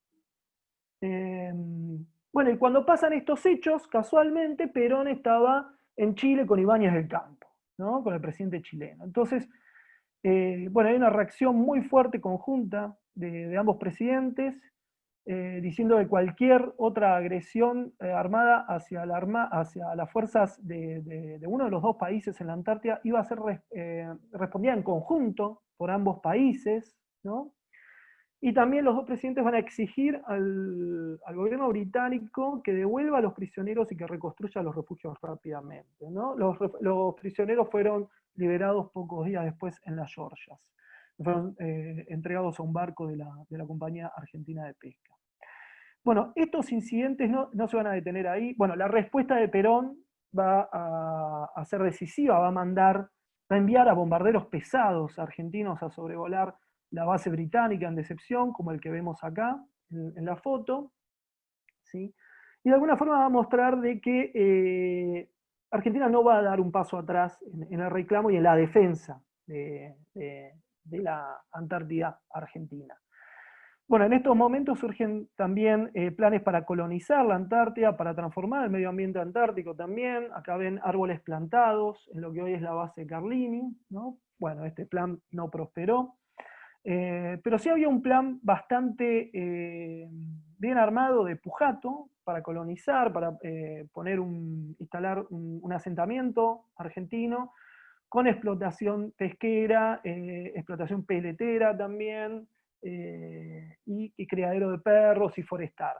Bueno, y cuando pasan estos hechos, casualmente Perón estaba en Chile con Ibáñez del Campo, ¿no? Con el presidente chileno. Entonces, bueno, hay una reacción muy fuerte conjunta de ambos presidentes, diciendo que cualquier otra agresión armada hacia las fuerzas de uno de los dos países en la Antártida iba a ser respondida en conjunto por ambos países, ¿no? Y también los dos presidentes van a exigir al gobierno británico que devuelva a los prisioneros y que reconstruya los refugios rápidamente, ¿no? Los prisioneros fueron liberados pocos días después en las Georgias. Fueron entregados a un barco de la Compañía Argentina de Pesca. Bueno, estos incidentes no se van a detener ahí. Bueno, la respuesta de Perón va a ser decisiva, va a enviar a bombarderos pesados argentinos a sobrevolar la base británica en Decepción, como el que vemos acá en la foto, ¿sí? Y de alguna forma va a mostrar de que Argentina no va a dar un paso atrás en el reclamo y en la defensa de la Antártida Argentina. Bueno, en estos momentos surgen también planes para colonizar la Antártida, para transformar el medio ambiente antártico también. Acá ven árboles plantados en lo que hoy es la base Carlini, ¿no? Bueno, este plan no prosperó. Pero sí había un plan bastante bien armado de Pujato para colonizar, para instalar un asentamiento argentino con explotación pesquera, explotación peletera también, y criadero de perros y forestal.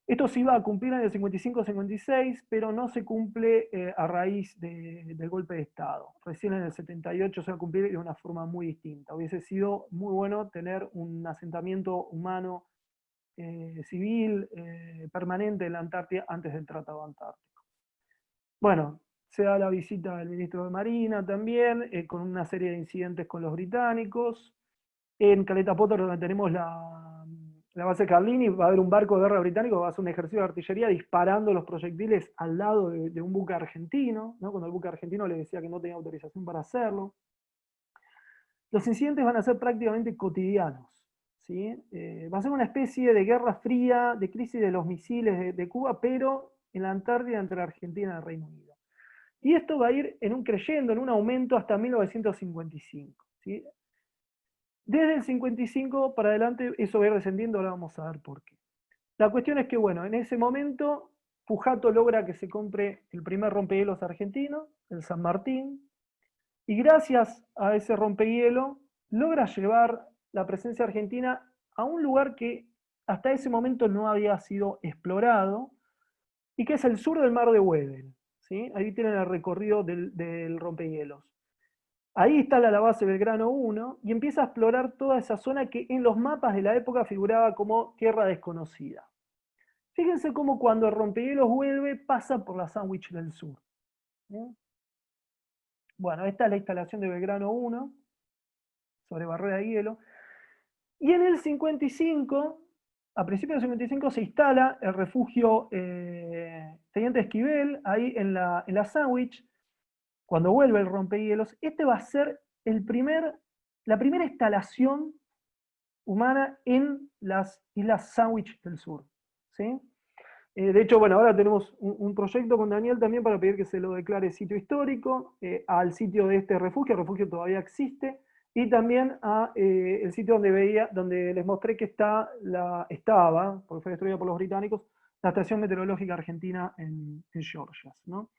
Esto se iba a cumplir en el 55-56, pero no se cumple a raíz del golpe de Estado. Recién en el 78 se va a cumplir de una forma muy distinta. Hubiese sido muy bueno tener un asentamiento humano, civil, permanente en la Antártida antes del Tratado Antártico. Bueno, se da la visita del ministro de Marina también, con una serie de incidentes con los británicos. En Caleta Potter, donde tenemos la base Carlini, va a haber un barco de guerra británico que va a hacer un ejercicio de artillería disparando los proyectiles al lado de un buque argentino, ¿no? Cuando el buque argentino le decía que no tenía autorización para hacerlo. Los incidentes van a ser prácticamente cotidianos, ¿sí? Va a ser una especie de guerra fría, de crisis de los misiles de Cuba, pero en la Antártida entre la Argentina y el Reino Unido. Y esto va a ir en un aumento hasta 1955, ¿sí? Desde el 55 para adelante eso va a ir descendiendo, ahora vamos a ver por qué. La cuestión es que, bueno, en ese momento Pujato logra que se compre el primer rompehielos argentino, el San Martín, y gracias a ese rompehielo logra llevar la presencia argentina a un lugar que hasta ese momento no había sido explorado, y que es el sur del mar de Weddell, ¿sí? Ahí tienen el recorrido del rompehielos. Ahí está la base Belgrano 1 y empieza a explorar toda esa zona que en los mapas de la época figuraba como tierra desconocida. Fíjense cómo cuando el rompehielos vuelve pasa por la Sandwich del Sur. ¿Bien? Bueno, esta es la instalación de Belgrano 1 sobre barrera de hielo. Y en el 55, a principios del 55, se instala el refugio Teniente Esquivel, ahí en la Sandwich. Cuando vuelve el rompehielos, este va a ser la primera instalación humana en las Islas Sandwich del Sur, ¿sí? De hecho, bueno, ahora tenemos un proyecto con Daniel también para pedir que se lo declare sitio histórico, al sitio de este refugio. El refugio todavía existe, y también el sitio donde les mostré que estaba, porque fue destruida por los británicos, la Estación Meteorológica Argentina en Georgias, ¿no?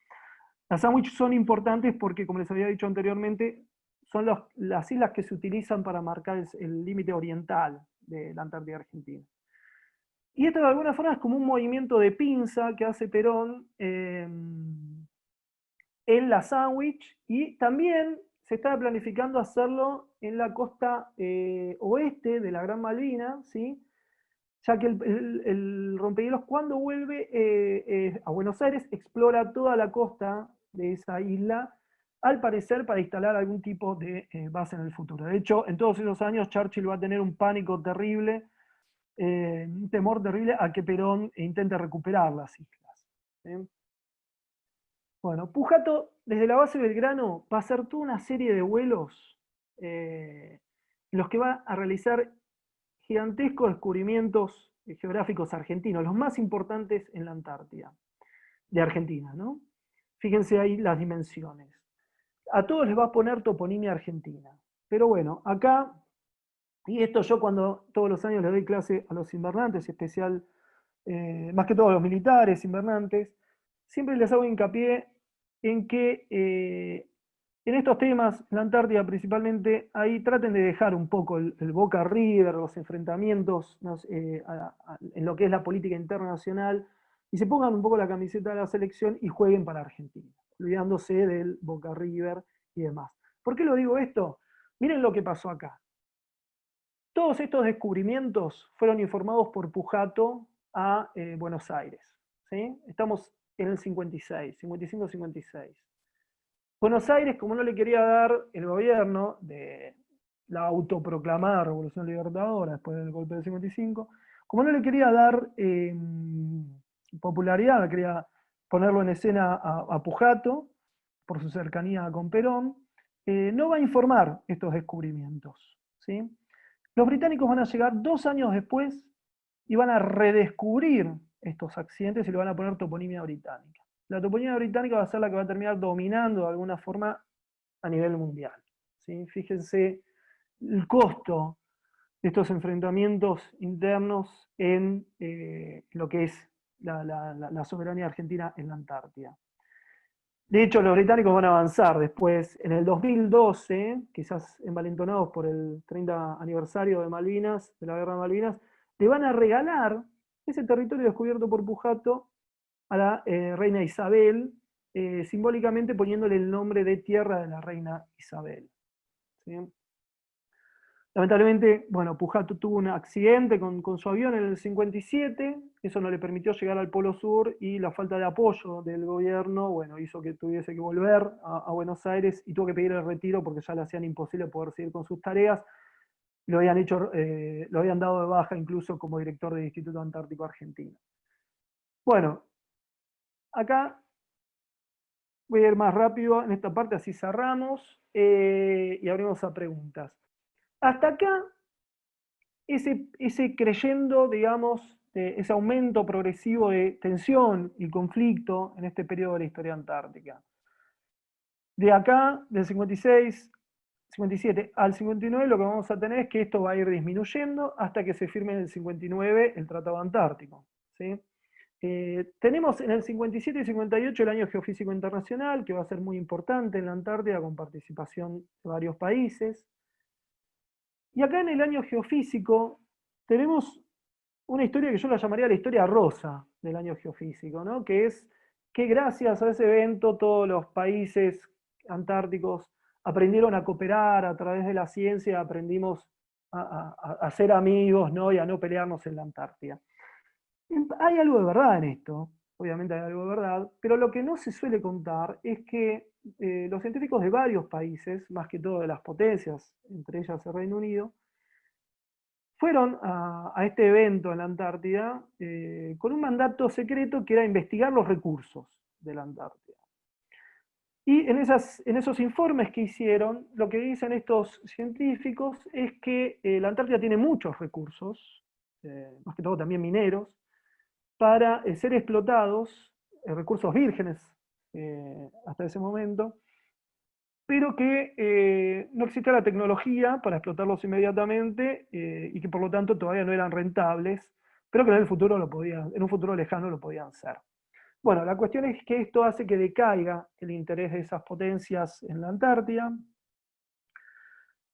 Las Sandwich son importantes porque, como les había dicho anteriormente, son las islas que se utilizan para marcar el límite oriental de la Antártida Argentina. Y esto de alguna forma es como un movimiento de pinza que hace Perón en la Sandwich, y también se estaba planificando hacerlo en la costa oeste de la Gran Malvina, ¿sí? Ya que el rompehielos cuando vuelve a Buenos Aires explora toda la costa de esa isla, al parecer para instalar algún tipo de base en el futuro. De hecho, en todos esos años Churchill va a tener un pánico terrible, un temor terrible a que Perón intente recuperar las islas. ¿Sí? Bueno, Pujato, desde la base de Belgrano, va a hacer toda una serie de vuelos en los que va a realizar gigantescos descubrimientos geográficos argentinos, los más importantes en la Antártida, de Argentina, ¿no? Fíjense ahí las dimensiones. A todos les va a poner toponimia argentina. Pero bueno, acá, y esto yo cuando todos los años le doy clase a los invernantes, especial, más que todos los militares invernantes, siempre les hago hincapié en que en estos temas, en la Antártida principalmente, ahí traten de dejar un poco el Boca River, los enfrentamientos en lo que es la política internacional, y se pongan un poco la camiseta de la selección y jueguen para Argentina, olvidándose del Boca River y demás. ¿Por qué lo digo esto? Miren lo que pasó acá. Todos estos descubrimientos fueron informados por Pujato a Buenos Aires. ¿Sí? Estamos en el 56, 55-56. Buenos Aires, como no le quería dar el gobierno de la autoproclamada Revolución Libertadora después del golpe del 55, como no le quería dar popularidad, quería ponerlo en escena a Pujato, por su cercanía con Perón, no va a informar estos descubrimientos. ¿Sí? Los británicos van a llegar 2 años después y van a redescubrir estos accidentes y le van a poner toponimia británica. La toponimia británica va a ser la que va a terminar dominando de alguna forma a nivel mundial. ¿Sí? Fíjense el costo de estos enfrentamientos internos en lo que es la soberanía argentina en la Antártida. De hecho, los británicos van a avanzar después, en el 2012, quizás envalentonados por el 30 aniversario de Malvinas, de la Guerra de Malvinas, le van a regalar ese territorio descubierto por Pujato a la reina Isabel, simbólicamente poniéndole el nombre de tierra de la reina Isabel. ¿Sí? Lamentablemente, bueno, Pujato tuvo un accidente con su avión en el 57, eso no le permitió llegar al Polo Sur y la falta de apoyo del gobierno, bueno, hizo que tuviese que volver a Buenos Aires y tuvo que pedir el retiro porque ya le hacían imposible poder seguir con sus tareas. Lo habían dado de baja incluso como director del Instituto Antártico Argentino. Bueno, acá voy a ir más rápido en esta parte, así cerramos y abrimos a preguntas. Hasta acá, ese creyendo, digamos, ese aumento progresivo de tensión y conflicto en este periodo de la historia antártica. De acá, del 56, 57 al 59, lo que vamos a tener es que esto va a ir disminuyendo hasta que se firme en el 59 el Tratado Antártico. ¿Sí? Tenemos en el 57 y 58 el Año Geofísico Internacional, que va a ser muy importante en la Antártida, con participación de varios países. Y acá en el Año Geofísico tenemos una historia que yo la llamaría la historia rosa del Año Geofísico, ¿no? Que es que gracias a ese evento todos los países antárticos aprendieron a cooperar a través de la ciencia, aprendimos a ser amigos, ¿no? Y a no pelearnos en la Antártida. Hay algo de verdad en esto, obviamente hay algo de verdad, pero lo que no se suele contar es que los científicos de varios países, más que todo de las potencias, entre ellas el Reino Unido, fueron a este evento en la Antártida con un mandato secreto que era investigar los recursos de la Antártida. Y en esos informes que hicieron, lo que dicen estos científicos es que la Antártida tiene muchos recursos, más que todo también mineros, para ser explotados, recursos vírgenes hasta ese momento, pero que no existía la tecnología para explotarlos inmediatamente y que por lo tanto todavía no eran rentables, pero que en un futuro lejano lo podían ser. Bueno, la cuestión es que esto hace que decaiga el interés de esas potencias en la Antártida.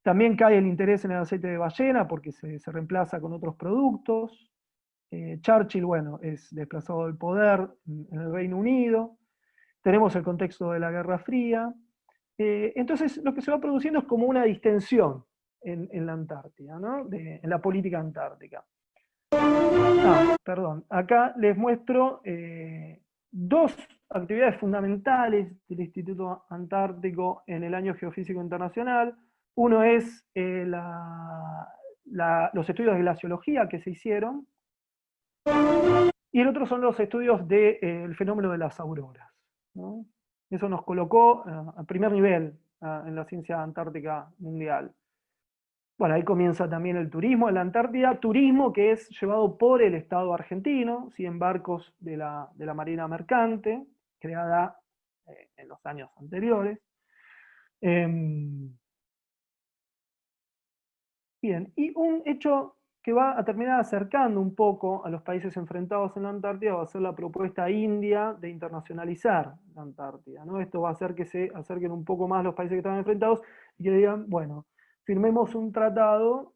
También cae el interés en el aceite de ballena porque se reemplaza con otros productos. Churchill, bueno, es desplazado del poder en el Reino Unido. Tenemos el contexto de la Guerra Fría. Entonces lo que se va produciendo es como una distensión en la Antártida, ¿no? En la política antártica. Perdón, acá les muestro dos actividades fundamentales del Instituto Antártico en el Año Geofísico Internacional. Uno es los estudios de glaciología que se hicieron, y el otro son los estudios del fenómeno de las auroras, ¿no? Eso nos colocó a primer nivel en la ciencia antártica mundial. Bueno, ahí comienza también el turismo en la Antártida, turismo que es llevado por el Estado argentino, ¿sí? En barcos de la Marina Mercante, creada en los años anteriores. Bien, y un hecho que va a terminar acercando un poco a los países enfrentados en la Antártida va a ser la propuesta india de internacionalizar la Antártida, ¿no? Esto va a hacer que se acerquen un poco más los países que están enfrentados y que digan, bueno, firmemos un tratado,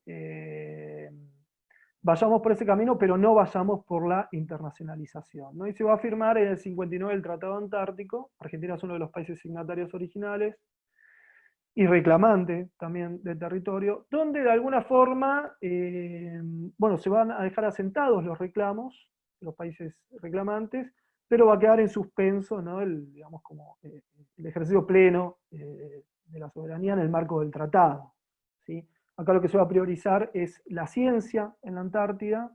vayamos por ese camino, pero no vayamos por la internacionalización, ¿no? Y se va a firmar en el 59 el Tratado Antártico. Argentina es uno de los países signatarios originales y reclamante también del territorio, donde de alguna forma, bueno, se van a dejar asentados los reclamos, los países reclamantes, pero va a quedar en suspenso, ¿no? Digamos, como el ejercicio pleno de la soberanía en el marco del tratado, ¿sí? Acá lo que se va a priorizar es la ciencia en la Antártida,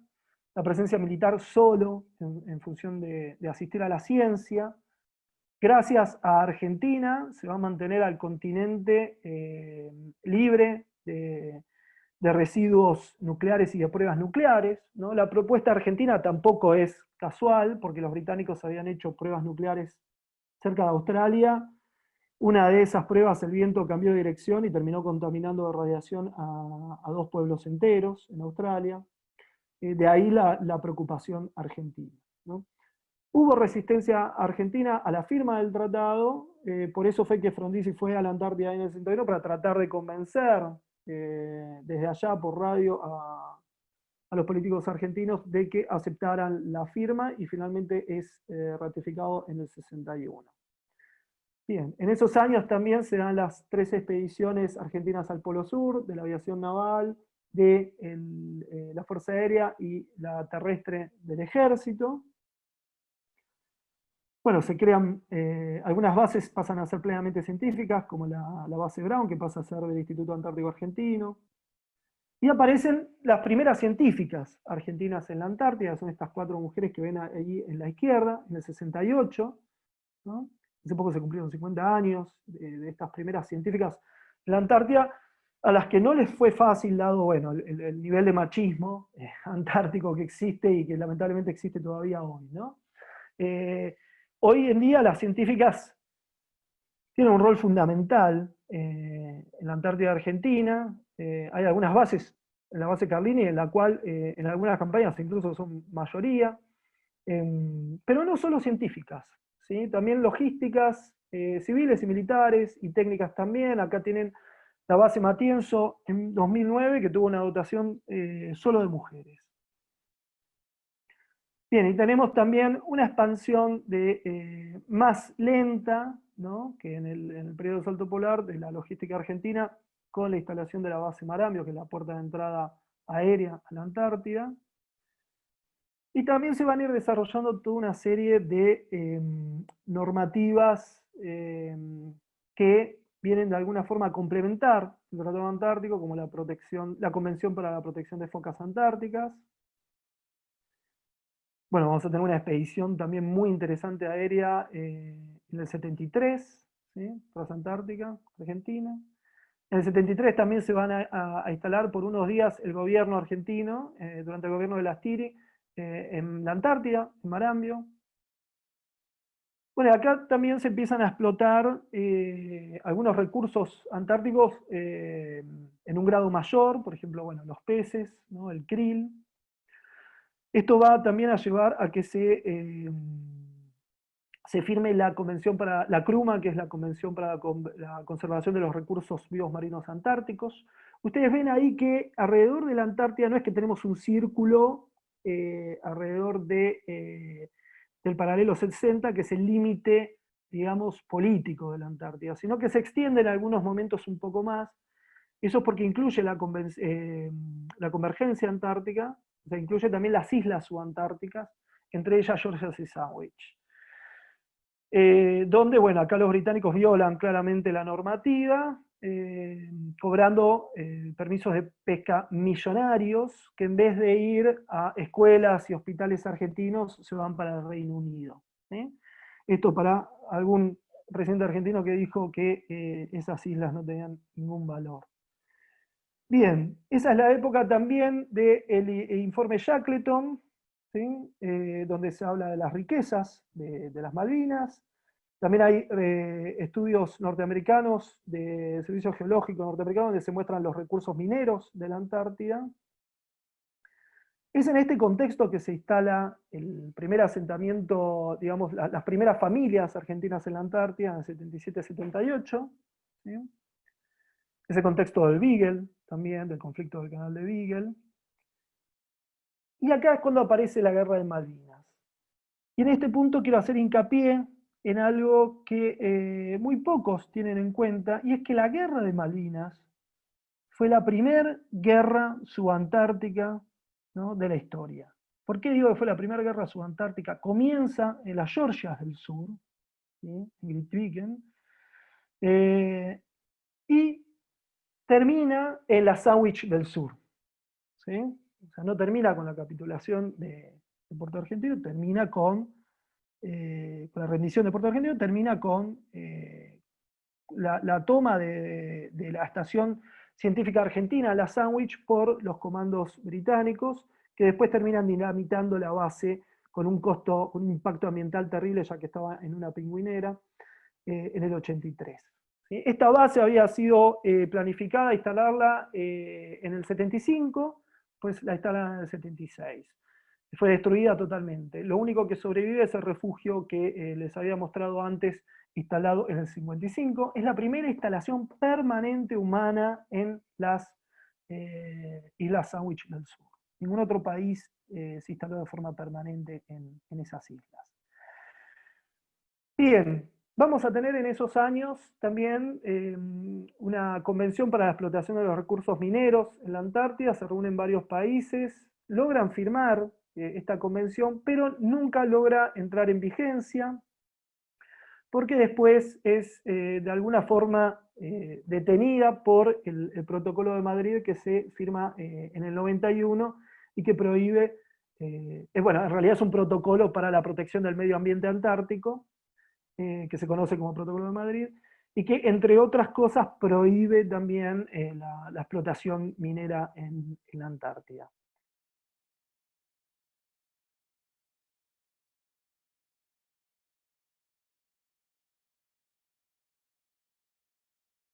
la presencia militar solo en función de asistir a la ciencia. Gracias a Argentina se va a mantener al continente libre de residuos nucleares y de pruebas nucleares, ¿no? La propuesta argentina tampoco es casual, porque los británicos habían hecho pruebas nucleares cerca de Australia. Una de esas pruebas, el viento cambió de dirección y terminó contaminando de radiación a 2 pueblos enteros en Australia. De ahí la preocupación argentina, ¿no? Hubo resistencia argentina a la firma del tratado, por eso fue que Frondizi fue a la Antártida en el 61 para tratar de convencer desde allá por radio a los políticos argentinos de que aceptaran la firma, y finalmente es ratificado en el 61. Bien, en esos años también se dan las 3 expediciones argentinas al Polo Sur, de la aviación naval, de la Fuerza Aérea y la terrestre del Ejército. Bueno, se crean, algunas bases pasan a ser plenamente científicas, como la base Brown, que pasa a ser del Instituto Antártico Argentino. Y aparecen las primeras científicas argentinas en la Antártida, son estas 4 mujeres que ven ahí en la izquierda, en el 68, ¿no? Hace poco se cumplieron 50 años de estas primeras científicas en la Antártida, a las que no les fue fácil, dado, bueno, el nivel de machismo antártico que existe y que lamentablemente existe todavía hoy, ¿no? Hoy en día las científicas tienen un rol fundamental en la Antártida Argentina. Hay algunas bases, en la base Carlini, en la cual en algunas campañas incluso son mayoría, pero no solo científicas, ¿sí? También logísticas, civiles y militares, y técnicas también. Acá tienen la base Matienzo en 2009, que tuvo una dotación solo de mujeres. Bien, y tenemos también una expansión más lenta, ¿no? Que en el periodo salto polar de la logística argentina, con la instalación de la base Marambio, que es la puerta de entrada aérea a la Antártida. Y también se van a ir desarrollando toda una serie de normativas que vienen de alguna forma a complementar el Tratado Antártico, como la Convención para la Protección de Focas Antárticas. Bueno, vamos a tener una expedición también muy interesante aérea en el 73, ¿sí? Transantártica, Argentina. En el 73 también se van a instalar por unos días el gobierno argentino, durante el gobierno de Lastiri, en la Antártida, en Marambio. Bueno, acá también se empiezan a explotar algunos recursos antárticos en un grado mayor, por ejemplo, bueno, los peces, ¿no? El krill. Esto va también a llevar a que se firme la convención para la CRUMA, que es la Convención para la Conservación de los Recursos Vivos Marinos Antárticos. Ustedes ven ahí que alrededor de la Antártida no es que tenemos un círculo alrededor del paralelo 60, que es el límite digamos, político de la Antártida, sino que se extiende en algunos momentos un poco más. Eso es porque incluye la convergencia antártica, o sea, incluye también las islas subantárticas, entre ellas Georgias y Sandwich. Donde, bueno, acá los británicos violan claramente la normativa, cobrando permisos de pesca millonarios, que en vez de ir a escuelas y hospitales argentinos, se van para el Reino Unido. Esto para algún presidente argentino que dijo que esas islas no tenían ningún valor. Bien, esa es la época también del informe Shackleton, ¿sí? Donde se habla de las riquezas de las Malvinas. También hay estudios norteamericanos, de Servicio Geológico norteamericano, donde se muestran los recursos mineros de la Antártida. Es en este contexto que se instala el primer asentamiento, digamos, las primeras familias argentinas en la Antártida, en el 77-78. ¿Sí? Ese contexto del Beagle, también, del conflicto del canal de Beagle. Y acá es cuando aparece la guerra de Malvinas. Y en este punto quiero hacer hincapié en algo que muy pocos tienen en cuenta, y es que la guerra de Malvinas fue la primera guerra subantártica, ¿no?, de la historia. ¿Por qué digo que fue la primera guerra subantártica? Comienza en las Georgias del Sur, ¿sí?, en Grytviken, y termina en la Sandwich del Sur. ¿Sí? O sea, no termina con la capitulación de Puerto Argentino, termina con la rendición de Puerto Argentino, termina con la toma de la estación científica argentina, la Sandwich, por los comandos británicos, que después terminan dinamitando la base con un costo, con un impacto ambiental terrible, ya que estaba en una pingüinera, en el 83. ¿Sí? Esta base había sido planificada instalarla en el 75, pues la instalan en el 76. Fue destruida totalmente. Lo único que sobrevive es el refugio que les había mostrado antes, instalado en el 55. Es la primera instalación permanente humana en las Islas Sandwich del Sur. Ningún otro país se instaló de forma permanente en esas islas. Bien, vamos a tener en esos años también una convención para la explotación de los recursos mineros en la Antártida. Se reúnen varios países, logran firmar esta convención, pero nunca logra entrar en vigencia, porque después es de alguna forma detenida por el Protocolo de Madrid, que se firma en el 91 y que prohíbe, bueno, en realidad es un protocolo para la protección del medio ambiente antártico, que se conoce como Protocolo de Madrid, y que, entre otras cosas, prohíbe también la explotación minera en la Antártida.